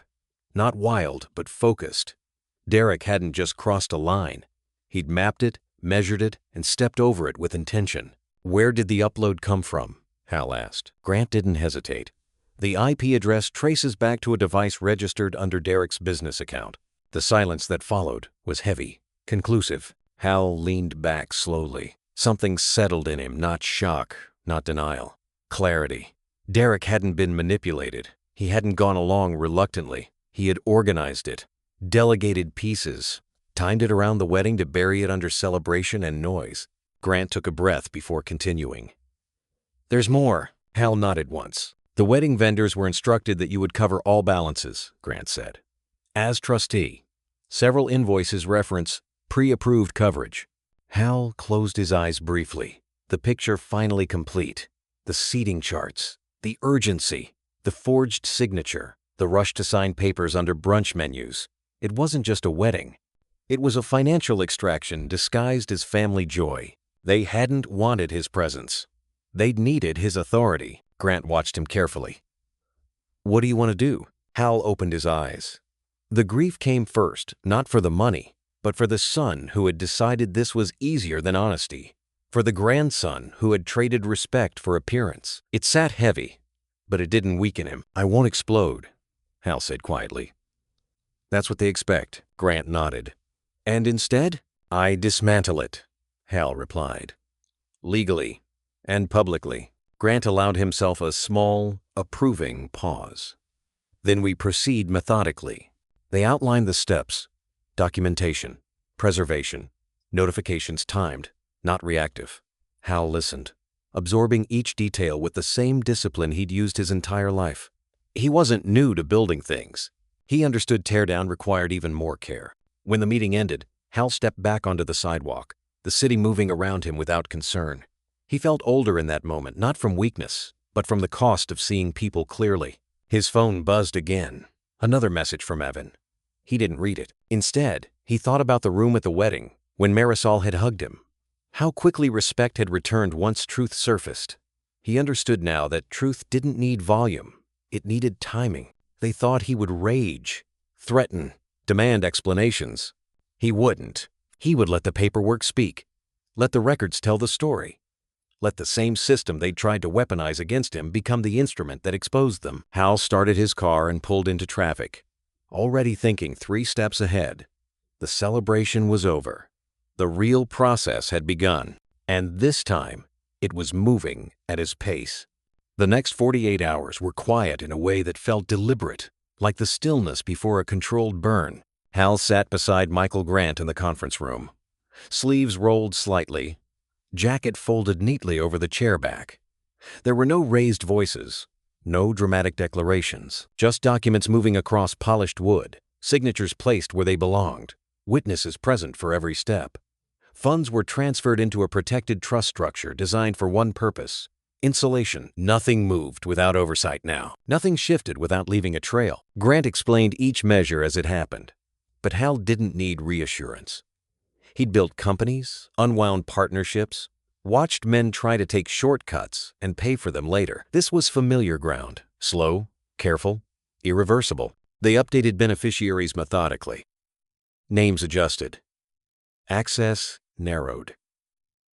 Not wild, but focused. Derek hadn't just crossed a line. He'd mapped it, measured it, and stepped over it with intention. Where did the upload come from? Hal asked. Grant didn't hesitate. The IP address traces back to a device registered under Derek's business account. The silence that followed was heavy, conclusive. Hal leaned back slowly. Something settled in him, not shock, not denial. Clarity. Derek hadn't been manipulated. He hadn't gone along reluctantly. He had organized it, delegated pieces, timed it around the wedding to bury it under celebration and noise. Grant took a breath before continuing. There's more. Hal nodded once. The wedding vendors were instructed that you would cover all balances, Grant said. As trustee, several invoices reference pre-approved coverage. Hal closed his eyes briefly. The picture finally complete. The seating charts, the urgency, the forged signature, the rush to sign papers under brunch menus. It wasn't just a wedding. It was a financial extraction disguised as family joy. They hadn't wanted his presence. They'd needed his authority. Grant watched him carefully. What do you want to do? Hal opened his eyes. The grief came first, not for the money, but for the son who had decided this was easier than honesty. For the grandson who had traded respect for appearance. It sat heavy, but it didn't weaken him. I won't explode, Hal said quietly. That's what they expect, Grant nodded. And instead, I dismantle it, Hal replied. Legally and publicly. Grant allowed himself a small, approving pause. Then we proceed methodically. They outlined the steps: documentation, preservation, notifications timed, not reactive. Hal listened, absorbing each detail with the same discipline he'd used his entire life. He wasn't new to building things. He understood teardown required even more care. When the meeting ended, Hal stepped back onto the sidewalk, the city moving around him without concern. He felt older in that moment, not from weakness, but from the cost of seeing people clearly. His phone buzzed again. Another message from Evan. He didn't read it. Instead, he thought about the room at the wedding, when Marisol had hugged him. How quickly respect had returned once truth surfaced. He understood now that truth didn't need volume. It needed timing. They thought he would rage, threaten, demand explanations. He wouldn't. He would let the paperwork speak. Let the records tell the story. Let the same system they'd tried to weaponize against him become the instrument that exposed them. Hal started his car and pulled into traffic, already thinking 3 steps ahead. The celebration was over. The real process had begun, and this time, it was moving at his pace. The next 48 hours were quiet in a way that felt deliberate, like the stillness before a controlled burn. Hal sat beside Michael Grant in the conference room. Sleeves rolled slightly, jacket folded neatly over the chair back. There were no raised voices, no dramatic declarations, just documents moving across polished wood, signatures placed where they belonged, witnesses present for every step. Funds were transferred into a protected trust structure designed for one purpose: Insulation. Nothing moved without oversight now. Nothing shifted without leaving a trail. Grant explained each measure as it happened. But Hal didn't need reassurance. He'd built companies, unwound partnerships, watched men try to take shortcuts and pay for them later. This was familiar ground. Slow, careful, irreversible. They updated beneficiaries methodically. Names adjusted. Access narrowed.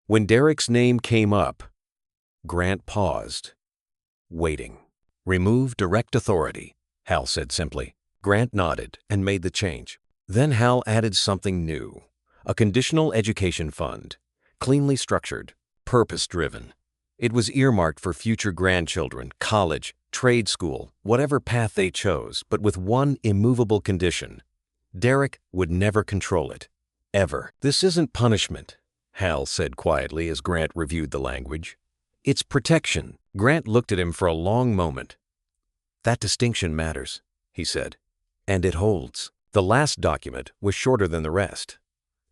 When Derek's name came up, Grant paused, waiting. "Remove direct authority," Hal said simply. Grant nodded and made the change. Then Hal added something new. A conditional education fund, cleanly structured, purpose-driven. It was earmarked for future grandchildren, college, trade school, whatever path they chose, but with one immovable condition. Derek would never control it. Ever. "This isn't punishment," Hal said quietly as Grant reviewed the language. "It's protection." Grant looked at him for a long moment. "That distinction matters," he said. "And it holds." The last document was shorter than the rest.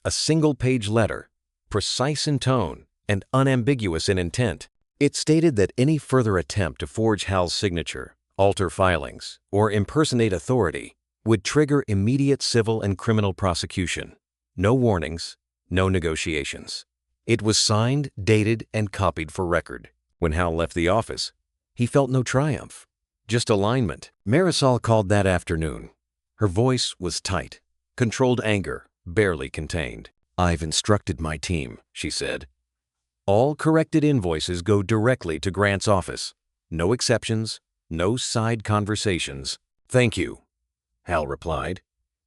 A single-page letter, precise in tone and unambiguous in intent. It stated that any further attempt to forge Hal's signature, alter filings, or impersonate authority would trigger immediate civil and criminal prosecution. No warnings, no negotiations. It was signed, dated, and copied for record. When Hal left the office, he felt no triumph, just alignment. Marisol called that afternoon. Her voice was tight, controlled anger, barely contained. "I've instructed my team," she said. "All corrected invoices go directly to Grant's office. No exceptions, no side conversations." "Thank you," Hal replied.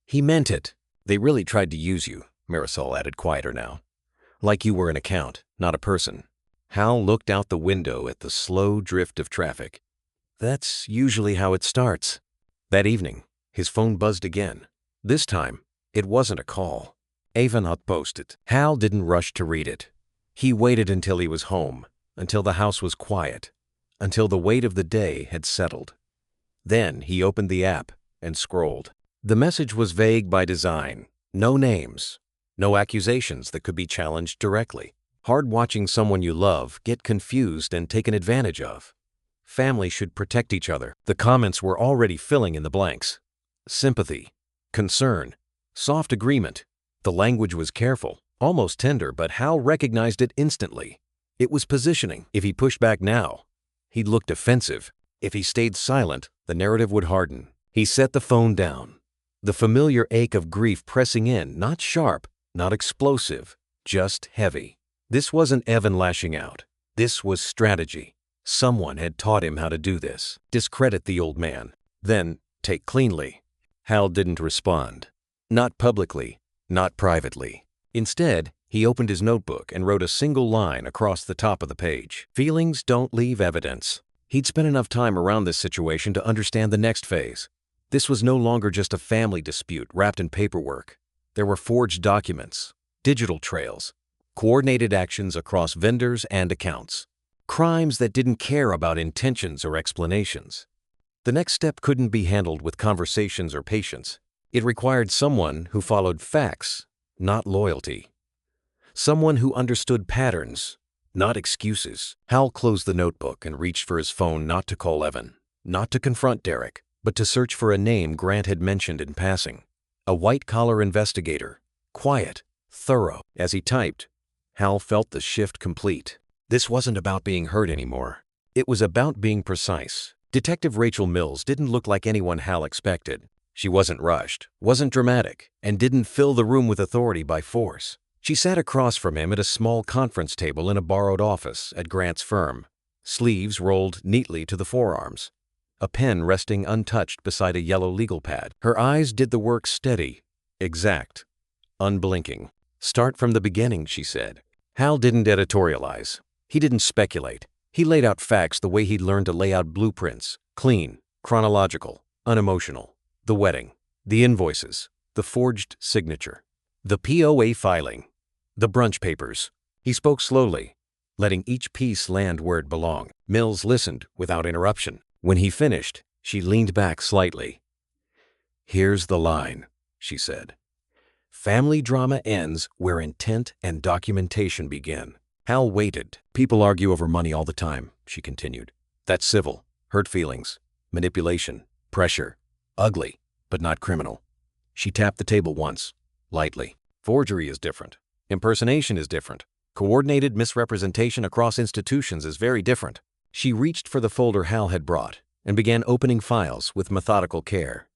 "He meant it." "They really tried to use you," Marisol added quieter now. "Like you were an account, not a person." Hal looked out the window at the slow drift of traffic. "That's usually how it starts." That evening, his phone buzzed again. This time, it wasn't a call. Avon posted. Hal didn't rush to read it. He waited until he was home, until the house was quiet, until the weight of the day had settled. Then he opened the app and scrolled. The message was vague by design. No names, no accusations that could be challenged directly. Hard watching someone you love get confused and taken advantage of. Family should protect each other. The comments were already filling in the blanks. Sympathy, concern, soft agreement. The language was careful, almost tender, but Hal recognized it instantly. It was positioning. If he pushed back now, he'd look defensive. If he stayed silent, the narrative would harden. He set the phone down. The familiar ache of grief pressing in, not sharp, not explosive, just heavy. This wasn't Evan lashing out. This was strategy. Someone had taught him how to do this. Discredit the old man, then take cleanly. Hal didn't respond. Not publicly, not privately. Instead, he opened his notebook and wrote a single line across the top of the page. "Feelings don't leave evidence." He'd spent enough time around this situation to understand the next phase. This was no longer just a family dispute wrapped in paperwork. There were forged documents, digital trails, coordinated actions across vendors and accounts. Crimes that didn't care about intentions or explanations. The next step couldn't be handled with conversations or patience. It required someone who followed facts, not loyalty. Someone who understood patterns, not excuses. Hal closed the notebook and reached for his phone, not to call Evan, not to confront Derek, but to search for a name Grant had mentioned in passing. A white-collar investigator, quiet, thorough. As he typed, Hal felt the shift complete. This wasn't about being heard anymore. It was about being precise. Detective Rachel Mills didn't look like anyone Hal expected. She wasn't rushed, wasn't dramatic, and didn't fill the room with authority by force. She sat across from him at a small conference table in a borrowed office at Grant's firm, sleeves rolled neatly to the forearms, a pen resting untouched beside a yellow legal pad. Her eyes did the work steady, exact, unblinking. "Start from the beginning," she said. Hal didn't editorialize. He didn't speculate. He laid out facts the way he'd learned to lay out blueprints, clean, chronological, unemotional. The wedding, the invoices, the forged signature, the POA filing, the brunch papers. He spoke slowly, letting each piece land where it belonged. Mills listened without interruption. When he finished, she leaned back slightly. "Here's the line," she said. "Family drama ends where intent and documentation begin." Hal waited. People argue over money all the time, she continued. That's civil. Hurt feelings. Manipulation. Pressure. Ugly, but not criminal. She tapped the table once, lightly. Forgery is different. Impersonation is different. Coordinated misrepresentation across institutions is very different. She reached for the folder Hal had brought and began opening files with methodical care.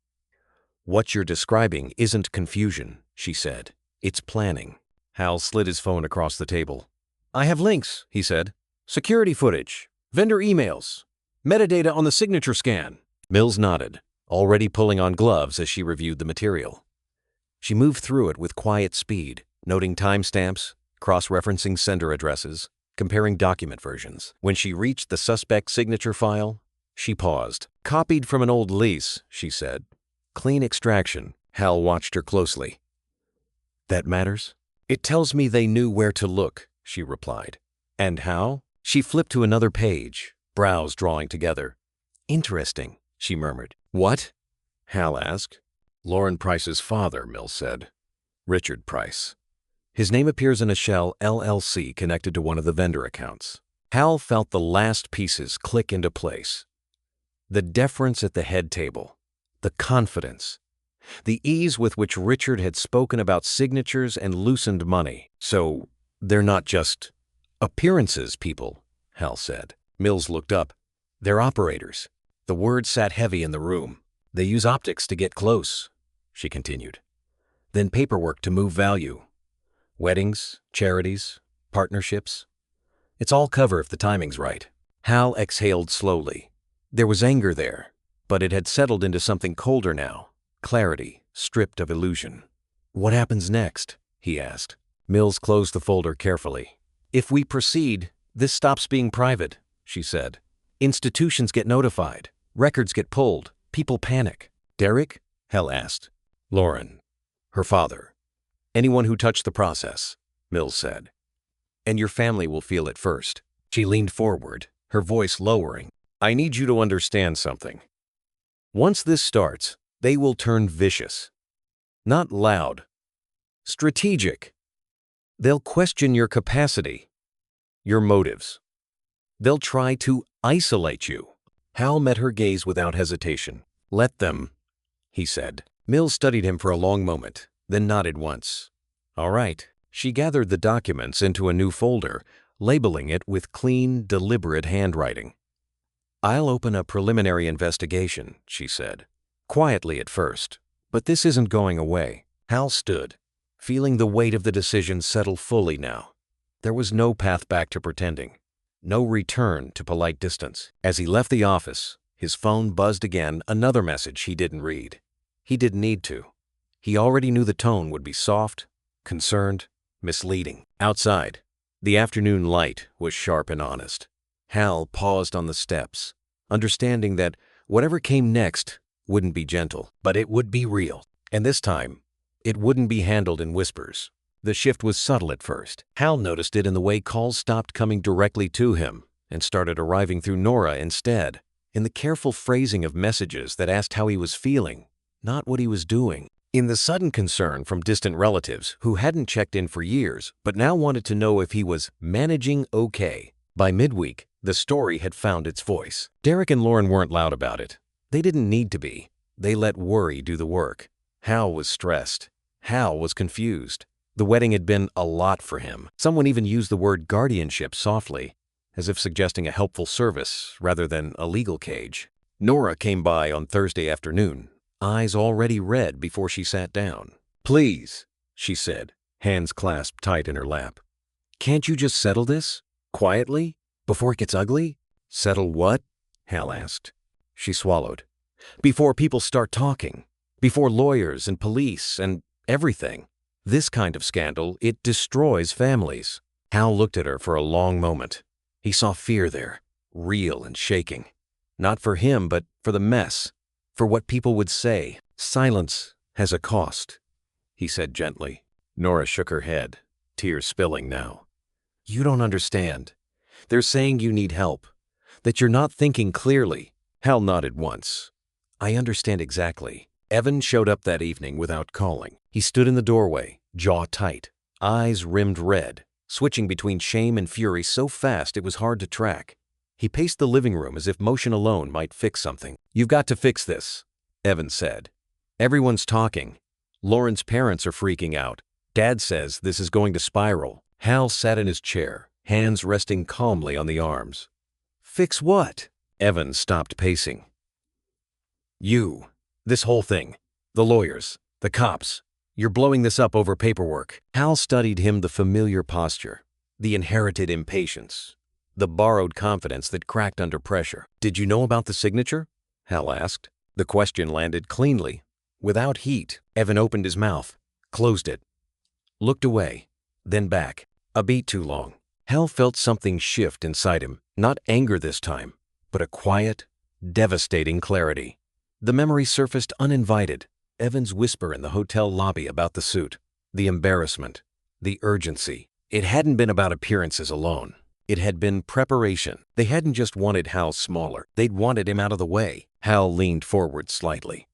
What you're describing isn't confusion, she said. It's planning. Hal slid his phone across the table. I have links, he said. Security footage, vendor emails, metadata on the signature scan. Mills nodded, already pulling on gloves as she reviewed the material. She moved through it with quiet speed, noting timestamps, cross-referencing sender addresses, comparing document versions. When she reached the suspect's signature file, she paused. Copied from an old lease, she said. Clean extraction. Hal watched her closely. That matters? It tells me they knew where to look, she replied. And how? She flipped to another page, brows drawing together. Interesting, she murmured. What? Hal asked. Lauren Price's father, Mills said. Richard Price. His name appears in a Shell LLC connected to one of the vendor accounts. Hal felt the last pieces click into place. The deference at the head table. The confidence. The ease with which Richard had spoken about signatures and loosened money. So, they're not just appearances people, Hal said. Mills looked up. They're operators. The word sat heavy in the room. They use optics to get close, she continued. Then paperwork to move value. Weddings, charities, partnerships. It's all cover if the timing's right. Hal exhaled slowly. There was anger there, but it had settled into something colder now. Clarity, stripped of illusion. What happens next? He asked. Mills closed the folder carefully. If we proceed, this stops being private, she said. Institutions get notified. Records get pulled. People panic. Derek? Hal asked. Lauren. Her father. Anyone who touched the process, Mills said. And your family will feel it first. She leaned forward, her voice lowering. I need you to understand something. Once this starts, they will turn vicious. Not loud. Strategic. They'll question your capacity, your motives. They'll try to isolate you. Hal met her gaze without hesitation. Let them, he said. Mills studied him for a long moment, then nodded once. All right. She gathered the documents into a new folder, labeling it with clean, deliberate handwriting. I'll open a preliminary investigation, she said. Quietly at first, but this isn't going away. Hal stood, feeling the weight of the decision settle fully now. There was no path back to pretending, no return to polite distance. As he left the office, his phone buzzed again, another message he didn't read. He didn't need to. He already knew the tone would be soft, concerned, misleading. Outside, the afternoon light was sharp and honest. Hal paused on the steps, understanding that whatever came next wouldn't be gentle, but it would be real. And this time, it wouldn't be handled in whispers. The shift was subtle at first. Hal noticed it in the way calls stopped coming directly to him and started arriving through Nora instead, in the careful phrasing of messages that asked how he was feeling, not what he was doing. In the sudden concern from distant relatives who hadn't checked in for years but now wanted to know if he was managing okay. By midweek, the story had found its voice. Derek and Lauren weren't loud about it. They didn't need to be. They let worry do the work. Hal was stressed. Hal was confused. The wedding had been a lot for him. Someone even used the word guardianship softly, as if suggesting a helpful service rather than a legal cage. Nora came by on Thursday afternoon, eyes already red before she sat down. Please, she said, hands clasped tight in her lap. Can't you just settle this? Quietly? Before it gets ugly? Settle what? Hal asked. She swallowed. Before people start talking. Before lawyers and police and everything. This kind of scandal, it destroys families. Hal looked at her for a long moment. He saw fear there, real and shaking. Not for him, but for the mess. For what people would say. Silence has a cost, he said gently. Nora shook her head, tears spilling now. You don't understand. They're saying you need help, that you're not thinking clearly. Hal nodded once. I understand exactly. Evan showed up that evening without calling. He stood in the doorway, jaw tight, eyes rimmed red, switching between shame and fury so fast it was hard to track. He paced the living room as if motion alone might fix something. "You've got to fix this," Evan said. "Everyone's talking. Lauren's parents are freaking out. Dad says this is going to spiral." Hal sat in his chair, hands resting calmly on the arms. "Fix what?" Evan stopped pacing. "You. This whole thing. The lawyers. The cops. You're blowing this up over paperwork." Hal studied him, the familiar posture, the inherited impatience, the borrowed confidence that cracked under pressure. "Did you know about the signature?" Hal asked. The question landed cleanly, without heat. Evan opened his mouth, closed it, looked away, then back. A beat too long. Hal felt something shift inside him, not anger this time, but a quiet, devastating clarity. The memory surfaced uninvited. Evan's whisper in the hotel lobby about the suit, the embarrassment, the urgency. It hadn't been about appearances alone. It had been preparation. They hadn't just wanted Hal smaller. They'd wanted him out of the way. Hal leaned forward slightly.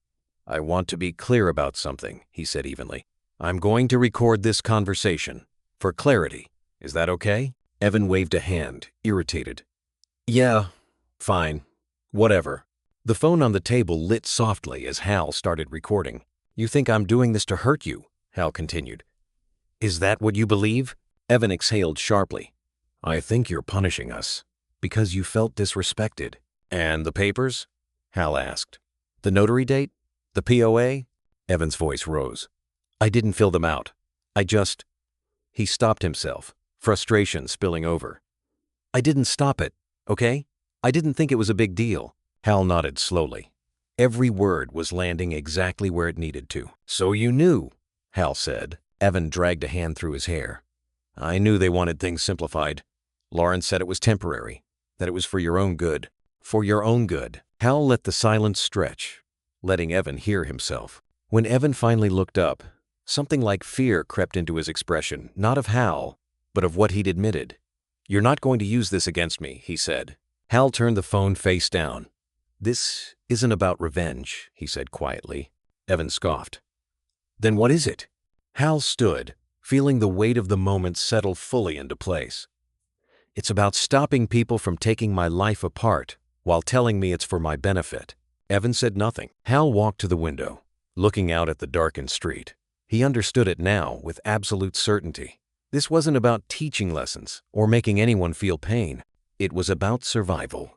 "I want to be clear about something," he said evenly. "I'm going to record this conversation. For clarity. Is that okay?" Evan waved a hand, irritated. "Yeah, fine. Whatever." The phone on the table lit softly as Hal started recording. "You think I'm doing this to hurt you?" Hal continued. "Is that what you believe?" Evan exhaled sharply. "I think you're punishing us because you felt disrespected." "And the papers?" Hal asked. "The notary date? The POA?" Evan's voice rose. "I didn't fill them out. I just—" He stopped himself, frustration spilling over. "I didn't stop it, okay? I didn't think it was a big deal." Hal nodded slowly. Every word was landing exactly where it needed to. "So you knew," Hal said. Evan dragged a hand through his hair. "I knew they wanted things simplified. Lauren said it was temporary, that it was for your own good." "For your own good." Hal let the silence stretch, letting Evan hear himself. When Evan finally looked up, something like fear crept into his expression, not of Hal, but of what he'd admitted. "You're not going to use this against me," he said. Hal turned the phone face down. "This isn't about revenge," he said quietly. Evan scoffed. "Then what is it?" Hal stood, feeling the weight of the moment settle fully into place. "It's about stopping people from taking my life apart while telling me it's for my benefit." Evan said nothing. Hal walked to the window, looking out at the darkened street. He understood it now with absolute certainty. This wasn't about teaching lessons or making anyone feel pain. It was about survival.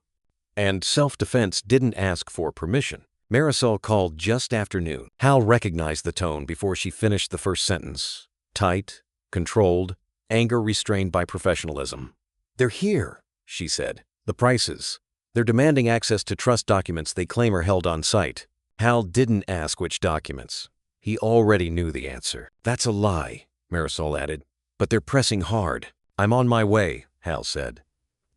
And self-defense didn't ask for permission. Marisol called just after noon. Hal recognized the tone before she finished the first sentence. Tight, controlled, anger restrained by professionalism. "They're here," she said. "The prices. They're demanding access to trust documents they claim are held on site." Hal didn't ask which documents. He already knew the answer. "That's a lie," Marisol added. "But they're pressing hard." "I'm on my way," Hal said.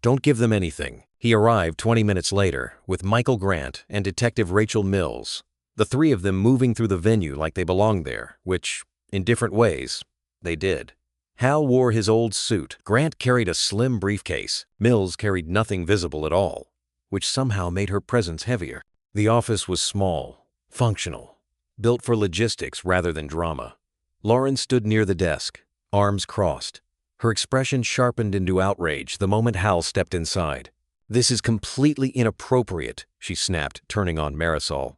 "Don't give them anything." He arrived 20 minutes later with Michael Grant and Detective Rachel Mills, the three of them moving through the venue like they belonged there, which, in different ways, they did. Hal wore his old suit. Grant carried a slim briefcase. Mills carried nothing visible at all, which somehow made her presence heavier. The office was small, functional, built for logistics rather than drama. Lauren stood near the desk, arms crossed. Her expression sharpened into outrage the moment Hal stepped inside. "This is completely inappropriate," she snapped, turning on Marisol.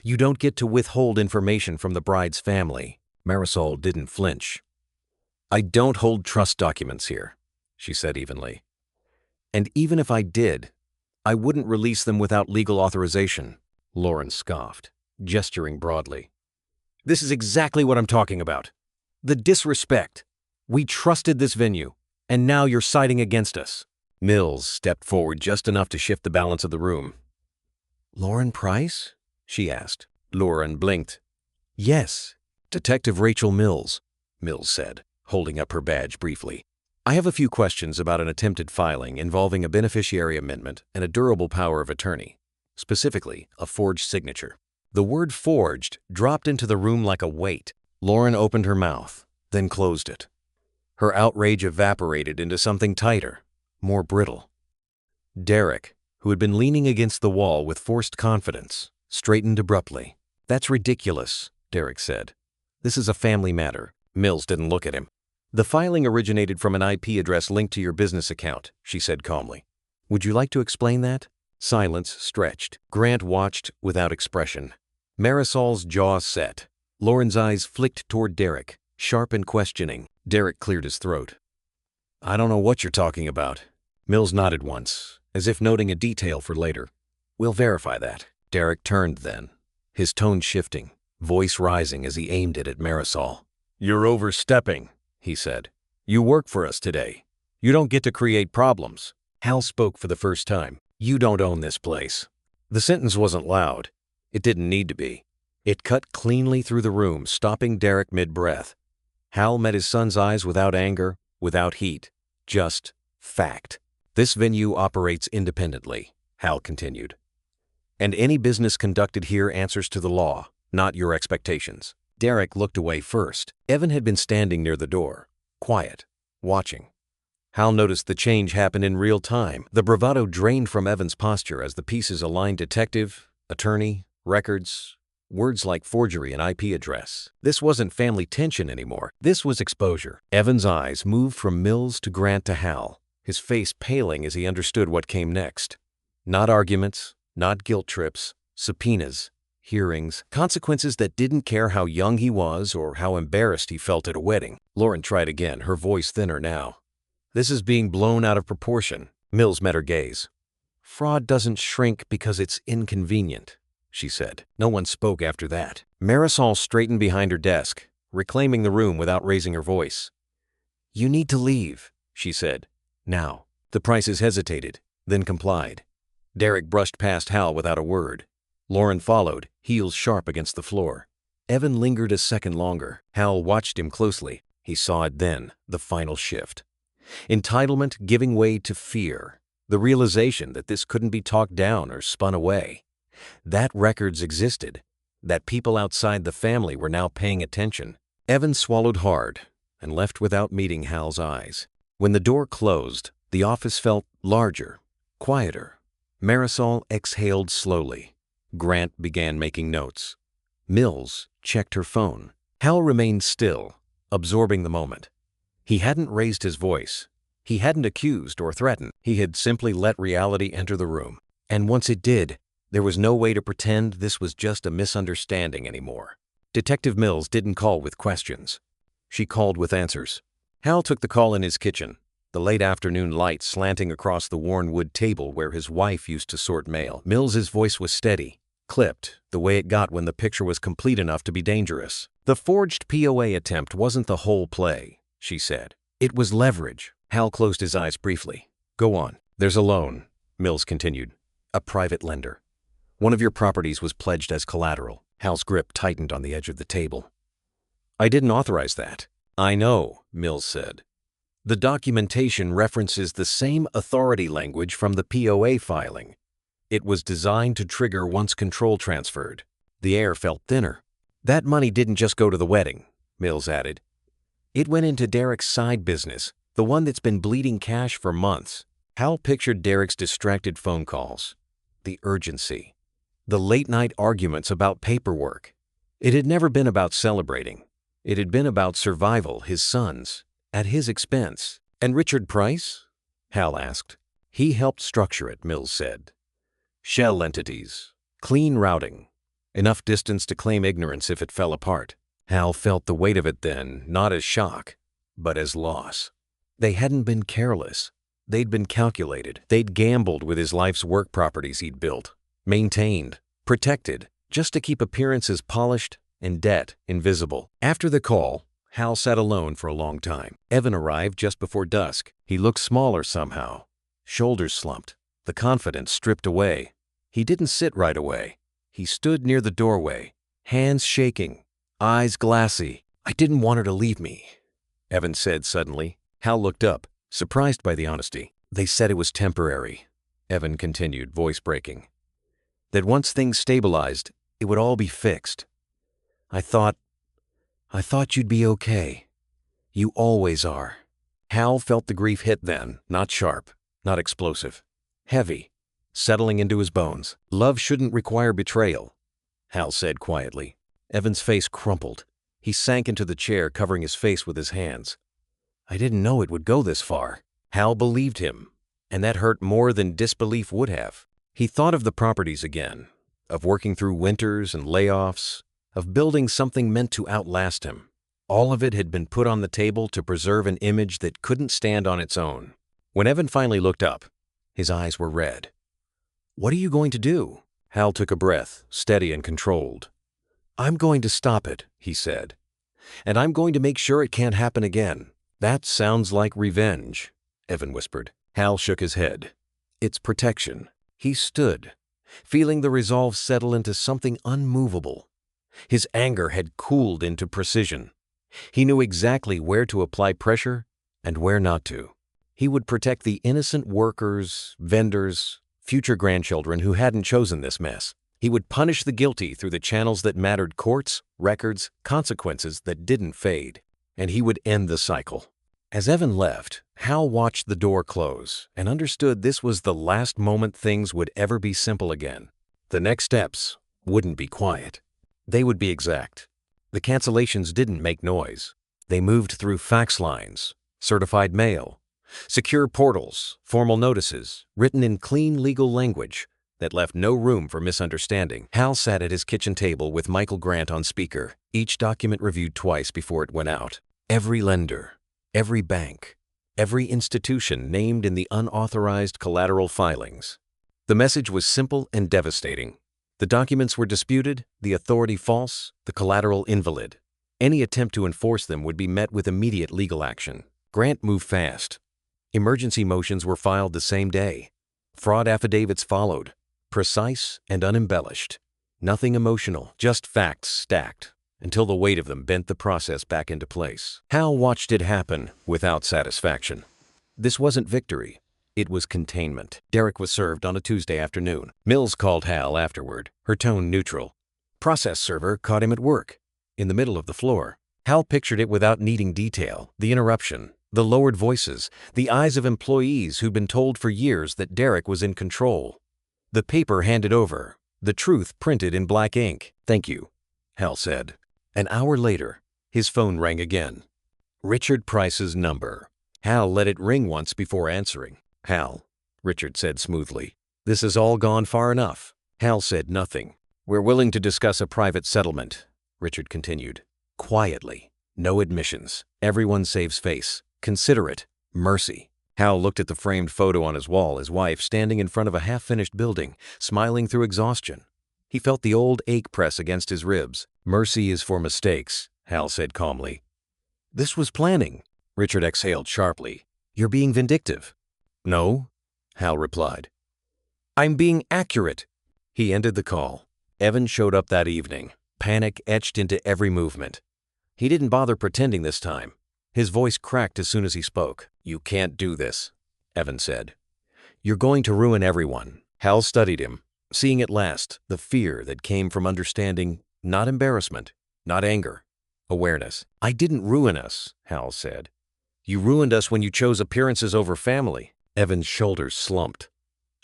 "You don't get to withhold information from the bride's family." Marisol didn't flinch. "I don't hold trust documents here," she said evenly. "And even if I did, I wouldn't release them without legal authorization." Lauren scoffed, gesturing broadly. "This is exactly what I'm talking about. The disrespect. We trusted this venue, and now you're siding against us." Mills stepped forward just enough to shift the balance of the room. "Lauren Price?" she asked. Lauren blinked. "Yes, Detective Rachel Mills," Mills said, holding up her badge briefly. "I have a few questions about an attempted filing involving a beneficiary amendment and a durable power of attorney, specifically a forged signature." The word forged dropped into the room like a weight. Lauren opened her mouth, then closed it. Her outrage evaporated into something tighter, more brittle. Derek, who had been leaning against the wall with forced confidence, straightened abruptly. "That's ridiculous," Derek said. "This is a family matter." Mills didn't look at him. The filing originated from an IP address linked to your business account, she said calmly. Would you like to explain that? Silence stretched. Grant watched without expression. Marisol's jaw set. Lauren's eyes flicked toward Derek, sharp and questioning. Derek cleared his throat. I don't know what you're talking about. Mills nodded once, as if noting a detail for later. We'll verify that. Derek turned then, his tone shifting, voice rising as he aimed it at Marisol. You're overstepping, he said. You work for us today. You don't get to create problems. Hal spoke for the first time. You don't own this place. The sentence wasn't loud. It didn't need to be. It cut cleanly through the room, stopping Derek mid-breath. Hal met his son's eyes without anger, without heat. Just fact. This venue operates independently, Hal continued. And any business conducted here answers to the law, not your expectations. Derek looked away first. Evan had been standing near the door, quiet, watching. Hal noticed the change happen in real time. The bravado drained from Evan's posture as the pieces aligned detective, attorney, records, words like forgery and IP address. This wasn't family tension anymore. This was exposure. Evan's eyes moved from Mills to Grant to Hal, his face paling as he understood what came next. Not arguments, not guilt trips, subpoenas, hearings, consequences that didn't care how young he was or how embarrassed he felt at a wedding. Lauren tried again, her voice thinner now. This is being blown out of proportion. Mills met her gaze. Fraud doesn't shrink because it's inconvenient, she said. No one spoke after that. Marisol straightened behind her desk, reclaiming the room without raising her voice. You need to leave, she said. Now. The Prices hesitated, then complied. Derek brushed past Hal without a word. Lauren followed, heels sharp against the floor. Evan lingered a second longer. Hal watched him closely. He saw it then, the final shift. Entitlement giving way to fear, the realization that this couldn't be talked down or spun away. That records existed, that people outside the family were now paying attention. Evan swallowed hard and left without meeting Hal's eyes. When the door closed, the office felt larger, quieter. Marisol exhaled slowly. Grant began making notes. Mills checked her phone. Hal remained still, absorbing the moment. He hadn't raised his voice. He hadn't accused or threatened. He had simply let reality enter the room. And once it did, there was no way to pretend this was just a misunderstanding anymore. Detective Mills didn't call with questions. She called with answers. Hal took the call in his kitchen, the late afternoon light slanting across the worn wood table where his wife used to sort mail. Mills's voice was steady, clipped, the way it got when the picture was complete enough to be dangerous. The forged POA attempt wasn't the whole play, she said. It was leverage. Hal closed his eyes briefly. Go on. There's a loan, Mills continued. A private lender. One of your properties was pledged as collateral. Hal's grip tightened on the edge of the table. I didn't authorize that. I know, Mills said. The documentation references the same authority language from the POA filing. It was designed to trigger once control transferred. The air felt thinner. That money didn't just go to the wedding, Mills added. It went into Derek's side business, the one that's been bleeding cash for months. Hal pictured Derek's distracted phone calls, the urgency, the late-night arguments about paperwork. It had never been about celebrating. It had been about survival, his son's, at his expense. And Richard Price? Hal asked. He helped structure it, Mills said. Shell entities, clean routing, enough distance to claim ignorance if it fell apart. Hal felt the weight of it then, not as shock, but as loss. They hadn't been careless. They'd been calculated. They'd gambled with his life's work properties he'd built, maintained, protected, just to keep appearances polished and debt invisible. After the call, Hal sat alone for a long time. Evan arrived just before dusk. He looked smaller somehow, shoulders slumped, the confidence stripped away. He didn't sit right away. He stood near the doorway, hands shaking, eyes glassy. I didn't want her to leave me, Evan said suddenly. Hal looked up, surprised by the honesty. They said it was temporary, Evan continued, voice breaking. That once things stabilized, it would all be fixed. I thought you'd be okay. You always are. Hal felt the grief hit then, not sharp, not explosive. Heavy, settling into his bones. Love shouldn't require betrayal, Hal said quietly. Evan's face crumpled. He sank into the chair, covering his face with his hands. I didn't know it would go this far. Hal believed him, and that hurt more than disbelief would have. He thought of the properties again, of working through winters and layoffs, of building something meant to outlast him. All of it had been put on the table to preserve an image that couldn't stand on its own. When Evan finally looked up, his eyes were red. "What are you going to do?" Hal took a breath, steady and controlled. "I'm going to stop it," he said. "And I'm going to make sure it can't happen again." "That sounds like revenge," Evan whispered. Hal shook his head. "It's protection." He stood, feeling the resolve settle into something unmovable. His anger had cooled into precision. He knew exactly where to apply pressure and where not to. He would protect the innocent workers, vendors, future grandchildren who hadn't chosen this mess. He would punish the guilty through the channels that mattered: courts, records, consequences that didn't fade. And he would end the cycle. As Evan left, Hal watched the door close and understood this was the last moment things would ever be simple again. The next steps wouldn't be quiet. They would be exact. The cancellations didn't make noise. They moved through fax lines, certified mail, secure portals, formal notices, written in clean legal language that left no room for misunderstanding. Hal sat at his kitchen table with Michael Grant on speaker, each document reviewed twice before it went out. Every lender, every bank, every institution named in the unauthorized collateral filings. The message was simple and devastating. The documents were disputed, the authority false, the collateral invalid. Any attempt to enforce them would be met with immediate legal action. Grant moved fast. Emergency motions were filed the same day. Fraud affidavits followed, precise and unembellished. Nothing emotional, just facts stacked, until the weight of them bent the process back into place. Hal watched it happen without satisfaction. This wasn't victory. It was containment. Derek was served on a Tuesday afternoon. Mills called Hal afterward, her tone neutral. Process server caught him at work, in the middle of the floor. Hal pictured it without needing detail: the interruption, the lowered voices, the eyes of employees who'd been told for years that Derek was in control. The paper handed over, the truth printed in black ink. "Thank you," Hal said. An hour later, his phone rang again. Richard Price's number. Hal let it ring once before answering. "Hal," Richard said smoothly, "this has all gone far enough." Hal said nothing. "We're willing to discuss a private settlement," Richard continued. Quietly. No admissions. Everyone saves face. Consider it mercy. Hal looked at the framed photo on his wall, his wife standing in front of a half-finished building, smiling through exhaustion. He felt the old ache press against his ribs. "Mercy is for mistakes," Hal said calmly. "This was planning," Richard exhaled sharply. "You're being vindictive." "No," Hal replied. "I'm being accurate." He ended the call. Evan showed up that evening, panic etched into every movement. He didn't bother pretending this time. His voice cracked as soon as he spoke. "You can't do this," Evan said. "You're going to ruin everyone." Hal studied him, seeing at last the fear that came from understanding, not embarrassment, not anger, awareness. "I didn't ruin us," Hal said. "You ruined us when you chose appearances over family." Evan's shoulders slumped.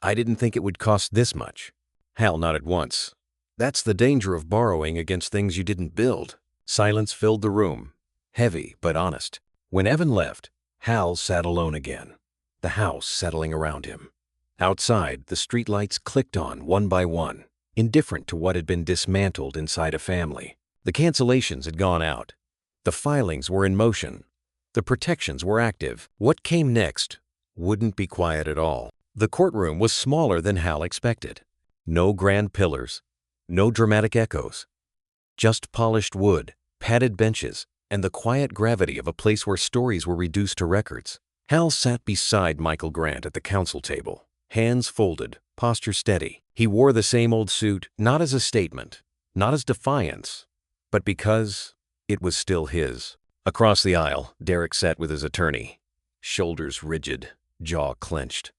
"I didn't think it would cost this much." Hal nodded once. "That's the danger of borrowing against things you didn't build." Silence filled the room, heavy but honest. When Evan left, Hal sat alone again, the house settling around him. Outside, the streetlights clicked on one by one, indifferent to what had been dismantled inside a family. The cancellations had gone out. The filings were in motion. The protections were active. What came next wouldn't be quiet at all. The courtroom was smaller than Hal expected. No grand pillars, no dramatic echoes. Just polished wood, padded benches, and the quiet gravity of a place where stories were reduced to records. Hal sat beside Michael Grant at the counsel table, hands folded, posture steady. He wore the same old suit, not as a statement, not as defiance, but because it was still his. Across the aisle, Derek sat with his attorney, shoulders rigid, jaw clenched.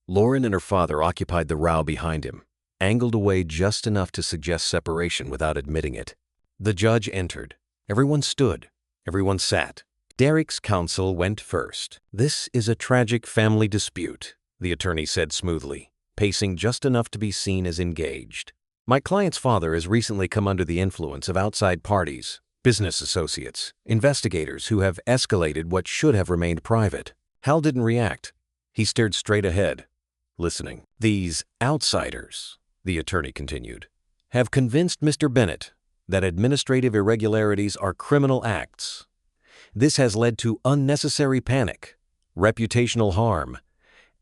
Lauren and her father occupied the row behind him, angled away just enough to suggest separation without admitting it. The judge entered. Everyone stood. Everyone sat. Derek's counsel went first. "This is a tragic family dispute," the attorney said smoothly, pacing just enough to be seen as engaged. "My client's father has recently come under the influence of outside parties, business associates, investigators who have escalated what should have remained private. Hal didn't react. He stared straight ahead, listening. These outsiders, the attorney continued, have convinced Mr. Bennett that administrative irregularities are criminal acts. This has led to unnecessary panic, reputational harm,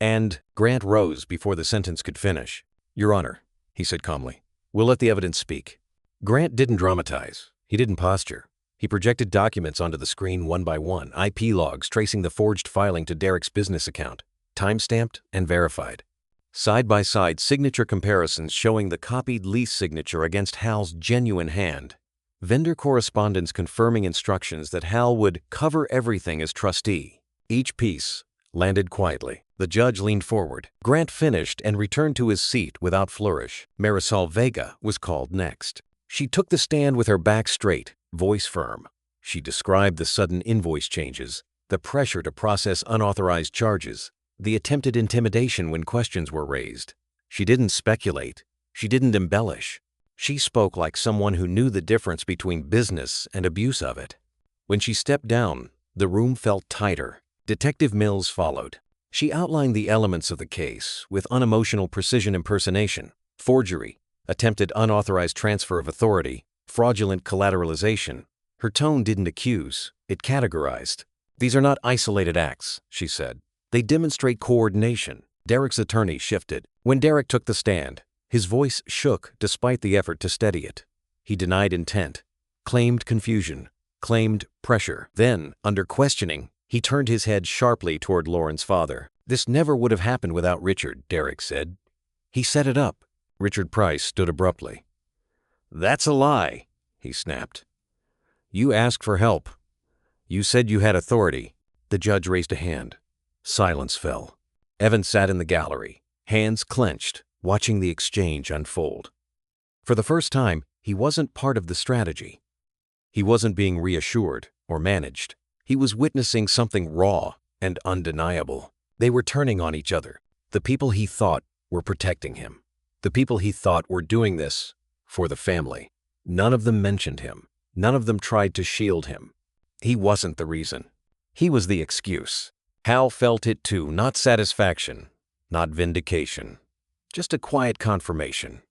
and Grant rose before the sentence could finish. Your Honor, he said calmly, we'll let the evidence speak. Grant didn't dramatize. He didn't posture. He projected documents onto the screen one by one, IP logs tracing the forged filing to Derek's business account, time-stamped and verified. Side-by-side signature comparisons showing the copied lease signature against Hal's genuine hand. Vendor correspondence confirming instructions that Hal would cover everything as trustee. Each piece landed quietly. The judge leaned forward. Grant finished and returned to his seat without flourish. Marisol Vega was called next. She took the stand with her back straight, voice firm. She described the sudden invoice changes, the pressure to process unauthorized charges, the attempted intimidation when questions were raised. She didn't speculate. She didn't embellish. She spoke like someone who knew the difference between business and abuse of it. When she stepped down, the room felt tighter. Detective Mills followed. She outlined the elements of the case with unemotional precision: impersonation, forgery, attempted unauthorized transfer of authority, fraudulent collateralization. Her tone didn't accuse, it categorized. These are not isolated acts, she said. They demonstrate coordination. Derek's attorney shifted. When Derek took the stand, his voice shook despite the effort to steady it. He denied intent, claimed confusion, claimed pressure. Then, under questioning, he turned his head sharply toward Lauren's father. This never would have happened without Richard, Derek said. He set it up. Richard Price stood abruptly. That's a lie, he snapped. You asked for help. You said you had authority. The judge raised a hand. Silence fell. Evan sat in the gallery, hands clenched, watching the exchange unfold. For the first time, he wasn't part of the strategy. He wasn't being reassured or managed. He was witnessing something raw and undeniable. They were turning on each other. The people he thought were protecting him. The people he thought were doing this for the family. None of them mentioned him. None of them tried to shield him. He wasn't the reason. He was the excuse. Hal felt it too, not satisfaction, not vindication. Just a quiet confirmation.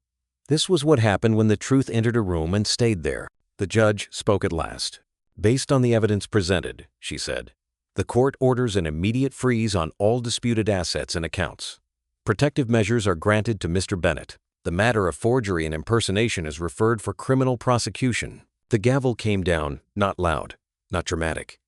This was what happened when the truth entered a room and stayed there. The judge spoke at last. Based on the evidence presented, she said, the court orders an immediate freeze on all disputed assets and accounts. Protective measures are granted to Mr. Bennett. The matter of forgery and impersonation is referred for criminal prosecution. The gavel came down, not loud, not dramatic.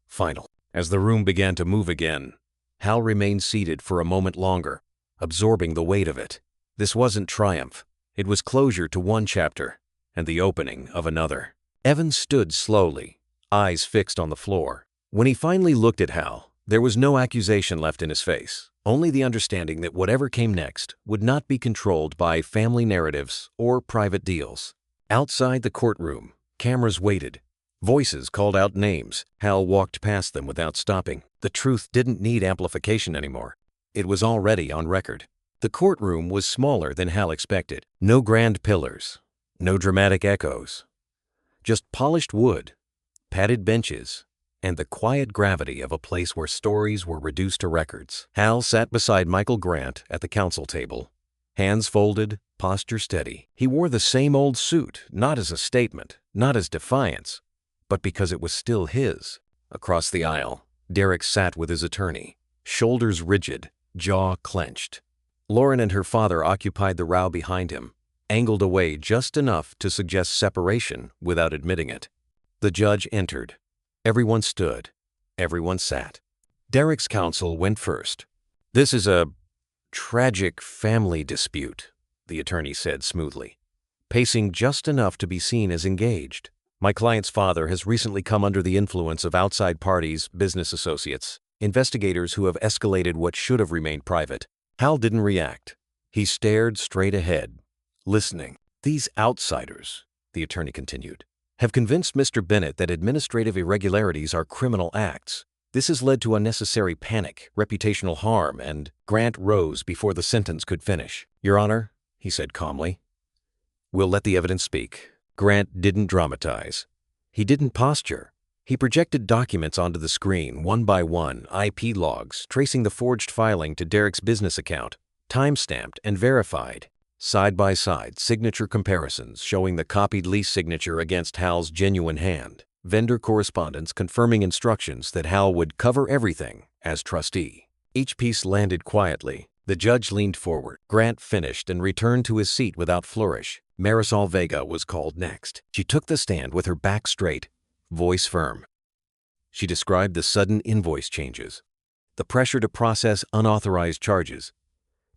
Final. As the room began to move again, Hal remained seated for a moment longer, absorbing the weight of it. This wasn't triumph. It was closure to one chapter and the opening of another. Evan stood slowly, eyes fixed on the floor. When he finally looked at Hal, there was no accusation left in his face, only the understanding that whatever came next would not be controlled by family narratives or private deals. Outside the courtroom, cameras waited. Voices called out names. Hal walked past them without stopping. The truth didn't need amplification anymore. It was already on record. The courtroom was smaller than Hal expected. No grand pillars, no dramatic echoes. Just polished wood, padded benches, and the quiet gravity of a place where stories were reduced to records. Hal sat beside Michael Grant at the counsel table, hands folded, posture steady. He wore the same old suit, not as a statement, not as defiance, but because it was still his. Across the aisle, Derek sat with his attorney, shoulders rigid, jaw clenched. Lauren and her father occupied the row behind him, angled away just enough to suggest separation without admitting it. The judge entered. Everyone stood. Everyone sat. Derek's counsel went first. This is a tragic family dispute, the attorney said smoothly, pacing just enough to be seen as engaged. My client's father has recently come under the influence of outside parties, business associates, investigators who have escalated what should have remained private. Hal didn't react. He stared straight ahead, listening. These outsiders, the attorney continued, have convinced Mr. Bennett that administrative irregularities are criminal acts. This has led to unnecessary panic, reputational harm, and Grant rose before the sentence could finish. Your Honor, he said calmly, we'll let the evidence speak. Grant didn't dramatize. He didn't posture. He projected documents onto the screen, one by one, IP logs, tracing the forged filing to Derek's business account, time-stamped and verified. Side by side, signature comparisons showing the copied lease signature against Hal's genuine hand. Vendor correspondence confirming instructions that Hal would cover everything as trustee. Each piece landed quietly. The judge leaned forward. Grant finished and returned to his seat without flourish. Marisol Vega was called next. She took the stand with her back straight, voice firm. She described the sudden invoice changes, the pressure to process unauthorized charges,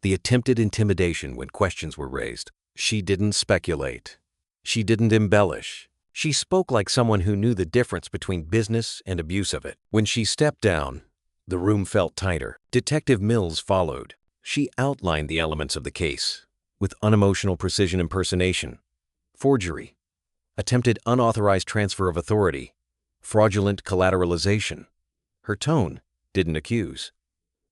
the attempted intimidation when questions were raised. She didn't speculate. She didn't embellish. She spoke like someone who knew the difference between business and abuse of it. When she stepped down, the room felt tighter. Detective Mills followed. She outlined the elements of the case with unemotional precision: impersonation, forgery, attempted unauthorized transfer of authority, fraudulent collateralization. Her tone didn't accuse.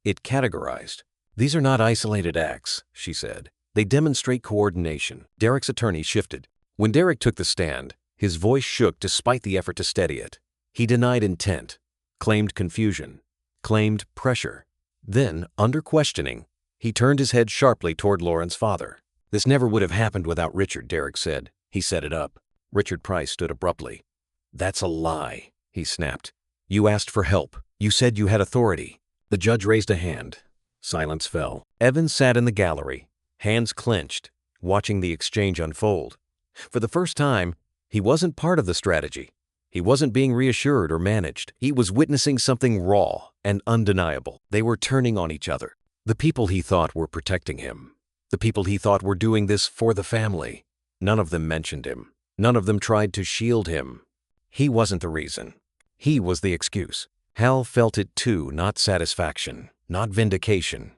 It categorized. "These are not isolated acts," she said. "They demonstrate coordination." Derek's attorney shifted. When Derek took the stand, his voice shook despite the effort to steady it. He denied intent, claimed confusion, claimed pressure. Then, under questioning, he turned his head sharply toward Lauren's father. "This never would have happened without Richard," Derek said. "He set it up." Richard Price stood abruptly. "That's a lie," he snapped. "You asked for help. You said you had authority." The judge raised a hand. Silence fell. Evans sat in the gallery, hands clenched, watching the exchange unfold. For the first time, he wasn't part of the strategy. He wasn't being reassured or managed. He was witnessing something raw and undeniable. They were turning on each other. The people he thought were protecting him. The people he thought were doing this for the family. None of them mentioned him. None of them tried to shield him. He wasn't the reason. He was the excuse. Hal felt it too, not satisfaction, not vindication,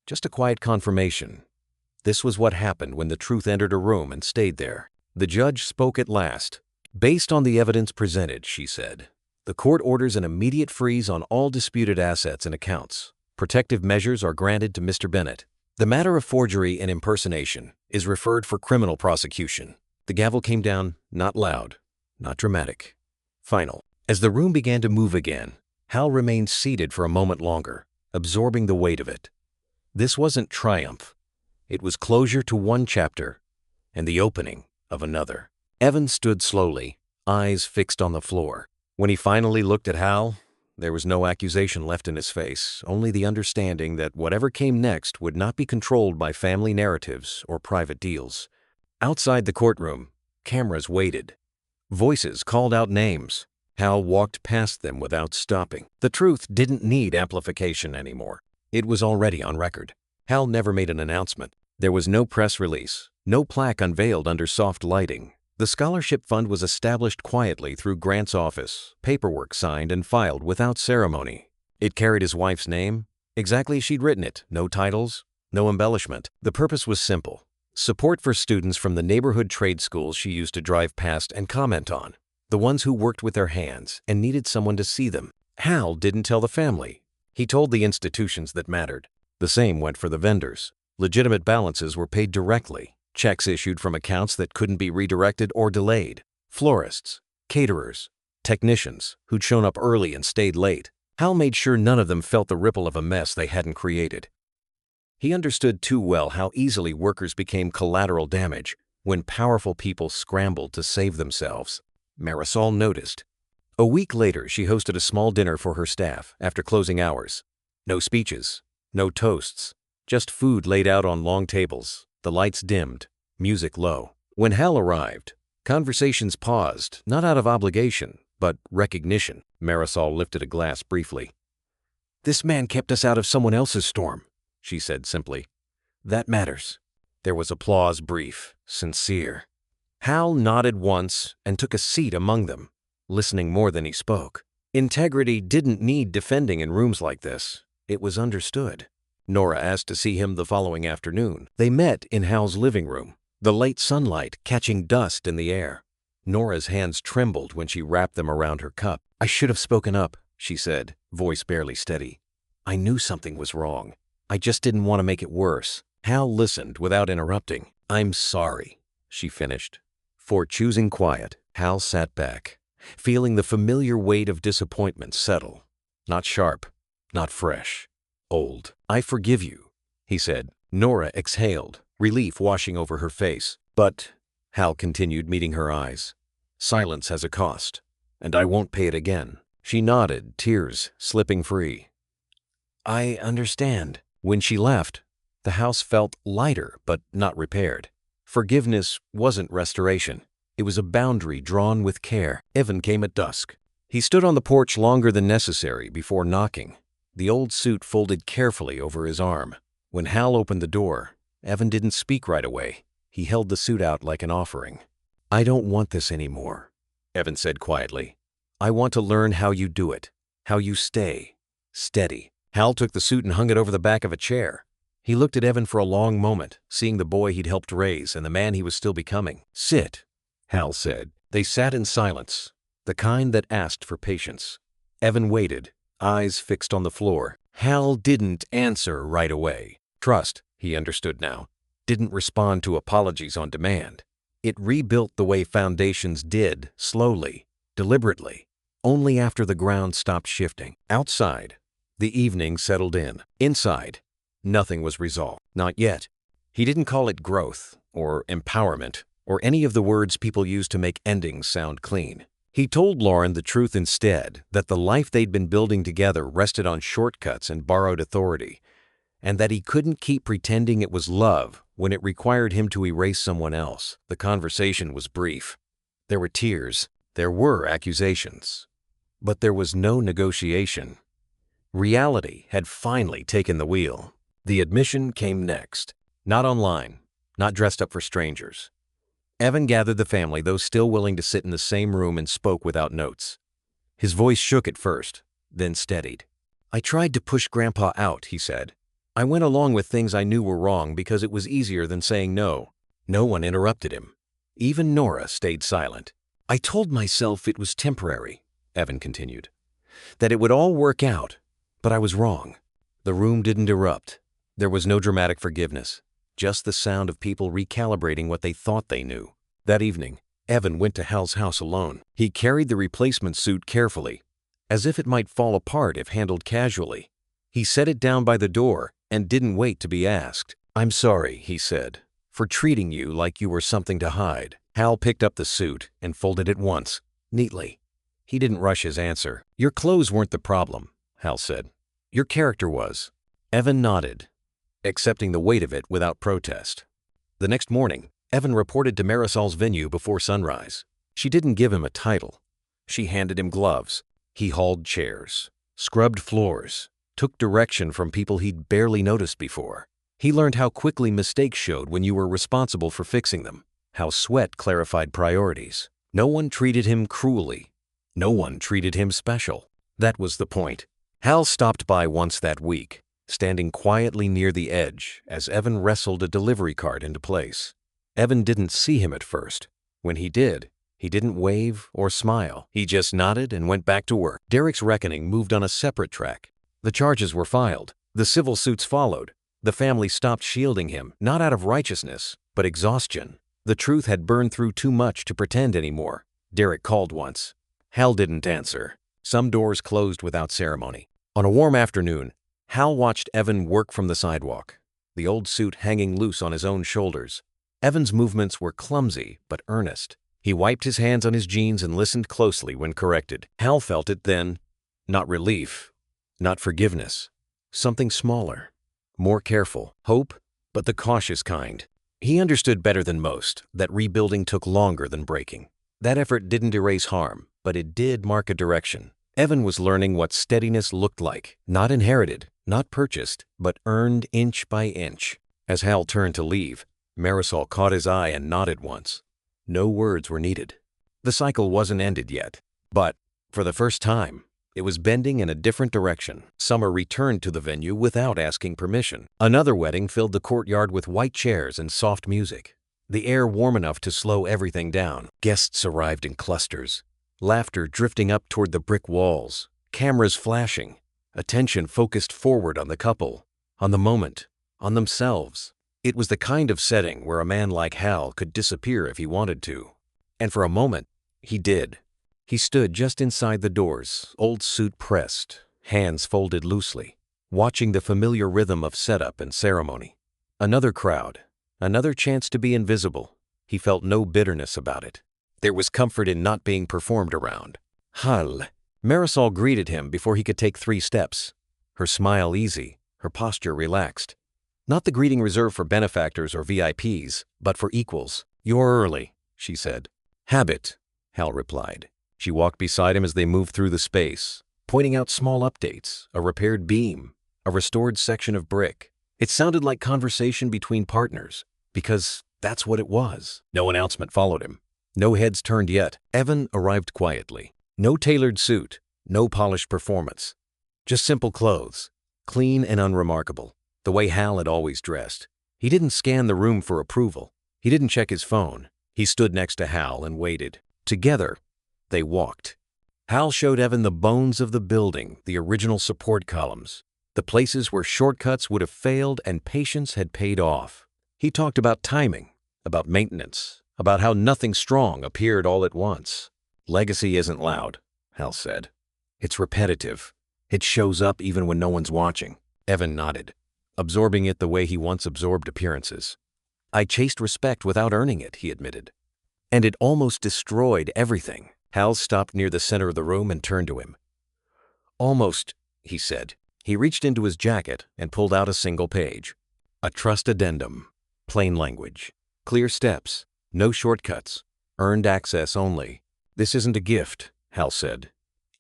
just a quiet confirmation. This was what happened when the truth entered a room and stayed there. The judge spoke at last. "Based on the evidence presented," she said, "the court orders an immediate freeze on all disputed assets and accounts. Protective measures are granted to Mr. Bennett. The matter of forgery and impersonation is referred for criminal prosecution." The gavel came down, not loud, not dramatic. Final. As the room began to move again, Hal remained seated for a moment longer, absorbing the weight of it. This wasn't triumph. It was closure to one chapter and the opening of another. Evans stood slowly, eyes fixed on the floor. When he finally looked at Hal, there was no accusation left in his face, only the understanding that whatever came next would not be controlled by family narratives or private deals. Outside the courtroom, cameras waited. Voices called out names. Hal walked past them without stopping. The truth didn't need amplification anymore. It was already on record. Hal never made an announcement. There was no press release, no plaque unveiled under soft lighting. The scholarship fund was established quietly through Grant's office, paperwork signed and filed without ceremony. It carried his wife's name, exactly as she'd written it, no titles, no embellishment. The purpose was simple: support for students from the neighborhood trade schools she used to drive past and comment on, the ones who worked with their hands and needed someone to see them. Hal didn't tell the family. He told the institutions that mattered. The same went for the vendors. Legitimate balances were paid directly, checks issued from accounts that couldn't be redirected or delayed. Florists, caterers, technicians who'd shown up early and stayed late. Hal made sure none of them felt the ripple of a mess they hadn't created. He understood too well how easily workers became collateral damage when powerful people scrambled to save themselves. Marisol noticed. A week later, she hosted a small dinner for her staff after closing hours. No speeches, no toasts, just food laid out on long tables, the lights dimmed, music low. When Hal arrived, conversations paused, not out of obligation, but recognition. Marisol lifted a glass briefly. "This man kept us out of someone else's storm," she said simply. "That matters." There was applause, brief, sincere. Hal nodded once and took a seat among them, listening more than he spoke. Integrity didn't need defending in rooms like this. It was understood. Nora asked to see him the following afternoon. They met in Hal's living room, the late sunlight catching dust in the air. Nora's hands trembled when she wrapped them around her cup. "I should have spoken up," she said, voice barely steady. "I knew something was wrong. I just didn't want to make it worse." Hal listened without interrupting. "I'm sorry," she finished. For choosing quiet, Hal sat back. feeling the familiar weight of disappointment settle. Not sharp, not fresh, old. "I forgive you," he said. Nora exhaled, relief washing over her face. "But," Hal continued, meeting her eyes, "silence has a cost, and I won't pay it again." She nodded, tears slipping free. "I understand." When she left, the house felt lighter but not repaired. Forgiveness wasn't restoration. It was a boundary drawn with care. Evan came at dusk. He stood on the porch longer than necessary before knocking, the old suit folded carefully over his arm. When Hal opened the door, Evan didn't speak right away. He held the suit out like an offering. "I don't want this anymore," Evan said quietly. "I want to learn how you do it, how you stay steady." Hal took the suit and hung it over the back of a chair. He looked at Evan for a long moment, seeing the boy he'd helped raise and the man he was still becoming. "Sit," Hal said. They sat in silence, the kind that asked for patience. Evan waited, eyes fixed on the floor. Hal didn't answer right away. Trust, he understood now, didn't respond to apologies on demand. It rebuilt the way foundations did, slowly, deliberately, only after the ground stopped shifting. Outside, the evening settled in. Inside, nothing was resolved. Not yet. He didn't call it growth, or empowerment, or any of the words people use to make endings sound clean. He told Lauren the truth instead, that the life they'd been building together rested on shortcuts and borrowed authority, and that he couldn't keep pretending it was love when it required him to erase someone else. The conversation was brief. There were tears, there were accusations, but there was no negotiation. Reality had finally taken the wheel. The admission came next. Not online, not dressed up for strangers. Evan gathered the family, those still willing to sit in the same room, and spoke without notes. His voice shook at first, then steadied. "I tried to push Grandpa out," he said. "I went along with things I knew were wrong because it was easier than saying no." No one interrupted him. Even Nora stayed silent. "I told myself it was temporary," Evan continued, "that it would all work out, but I was wrong." The room didn't erupt. There was no dramatic forgiveness, just the sound of people recalibrating what they thought they knew. That evening, Evan went to Hal's house alone. He carried the replacement suit carefully, as if it might fall apart if handled casually. He set it down by the door and didn't wait to be asked. "I'm sorry," he said, "for treating you like you were something to hide." Hal picked up the suit and folded it once, neatly. He didn't rush his answer. "Your clothes weren't the problem," Hal said. "Your character was." Evan nodded, accepting the weight of it without protest. The next morning, Evan reported to Marisol's venue before sunrise. She didn't give him a title. She handed him gloves. He hauled chairs, scrubbed floors, took direction from people he'd barely noticed before. He learned how quickly mistakes showed when you were responsible for fixing them, how sweat clarified priorities. No one treated him cruelly. No one treated him special. That was the point. Hal stopped by once that week, standing quietly near the edge as Evan wrestled a delivery cart into place. Evan didn't see him at first. When he did, he didn't wave or smile. He just nodded and went back to work. Derek's reckoning moved on a separate track. The charges were filed. The civil suits followed. The family stopped shielding him, not out of righteousness, but exhaustion. The truth had burned through too much to pretend anymore. Derek called once. Hal didn't answer. Some doors closed without ceremony. On a warm afternoon, Hal watched Evan work from the sidewalk, the old suit hanging loose on his own shoulders. Evan's movements were clumsy but earnest. He wiped his hands on his jeans and listened closely when corrected. Hal felt it then. Not relief, not forgiveness. Something smaller, more careful. Hope, but the cautious kind. He understood better than most that rebuilding took longer than breaking. That effort didn't erase harm, but it did mark a direction. Evan was learning what steadiness looked like, not inherited, not purchased, but earned inch by inch. As Hal turned to leave, Marisol caught his eye and nodded once. No words were needed. The cycle wasn't ended yet, but, for the first time, it was bending in a different direction. Summer returned to the venue without asking permission. Another wedding filled the courtyard with white chairs and soft music, the air warm enough to slow everything down. Guests arrived in clusters, laughter drifting up toward the brick walls, cameras flashing, attention focused forward on the couple, on the moment, on themselves. It was the kind of setting where a man like Hal could disappear if he wanted to. And for a moment, he did. He stood just inside the doors, old suit pressed, hands folded loosely, watching the familiar rhythm of setup and ceremony. Another crowd, another chance to be invisible. He felt no bitterness about it. There was comfort in not being performed around. Hal. Marisol greeted him before he could take 3 steps. Her smile easy, her posture relaxed. Not the greeting reserved for benefactors or VIPs, but for equals. "You're early," she said. "Habit," Hal replied. She walked beside him as they moved through the space, pointing out small updates, a repaired beam, a restored section of brick. It sounded like conversation between partners, because that's what it was. No announcement followed him. No heads turned yet. Evan arrived quietly. No tailored suit, no polished performance. Just simple clothes, clean and unremarkable, the way Hal had always dressed. He didn't scan the room for approval. He didn't check his phone. He stood next to Hal and waited. Together, they walked. Hal showed Evan the bones of the building, the original support columns, the places where shortcuts would have failed and patience had paid off. He talked about timing, about maintenance, about how nothing strong appeared all at once. "Legacy isn't loud," Hal said. "It's repetitive. It shows up even when no one's watching." Evan nodded, absorbing it the way he once absorbed appearances. "I chased respect without earning it," he admitted. "And it almost destroyed everything." Hal stopped near the center of the room and turned to him. "Almost," he said. He reached into his jacket and pulled out a single page. "A trust addendum. Plain language. Clear steps. No shortcuts. Earned access only. This isn't a gift," Hal said.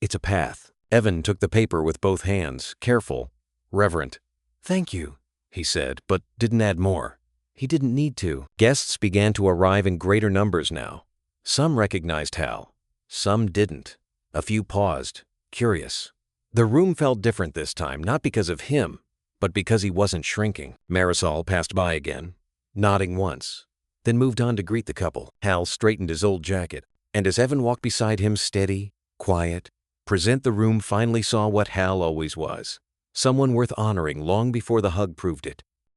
"It's a path." Evan took the paper with both hands, careful, reverent. "Thank you," he said, but didn't add more. He didn't need to. Guests began to arrive in greater numbers now. Some recognized Hal. Some didn't. A few paused, curious. The room felt different this time, not because of him, but because he wasn't shrinking. Marisol passed by again, nodding once, then moved on to greet the couple. Hal straightened his old jacket, and as Evan walked beside him, steady, quiet, present, the room finally saw what Hal always was. Someone worth honoring long before the hug proved it.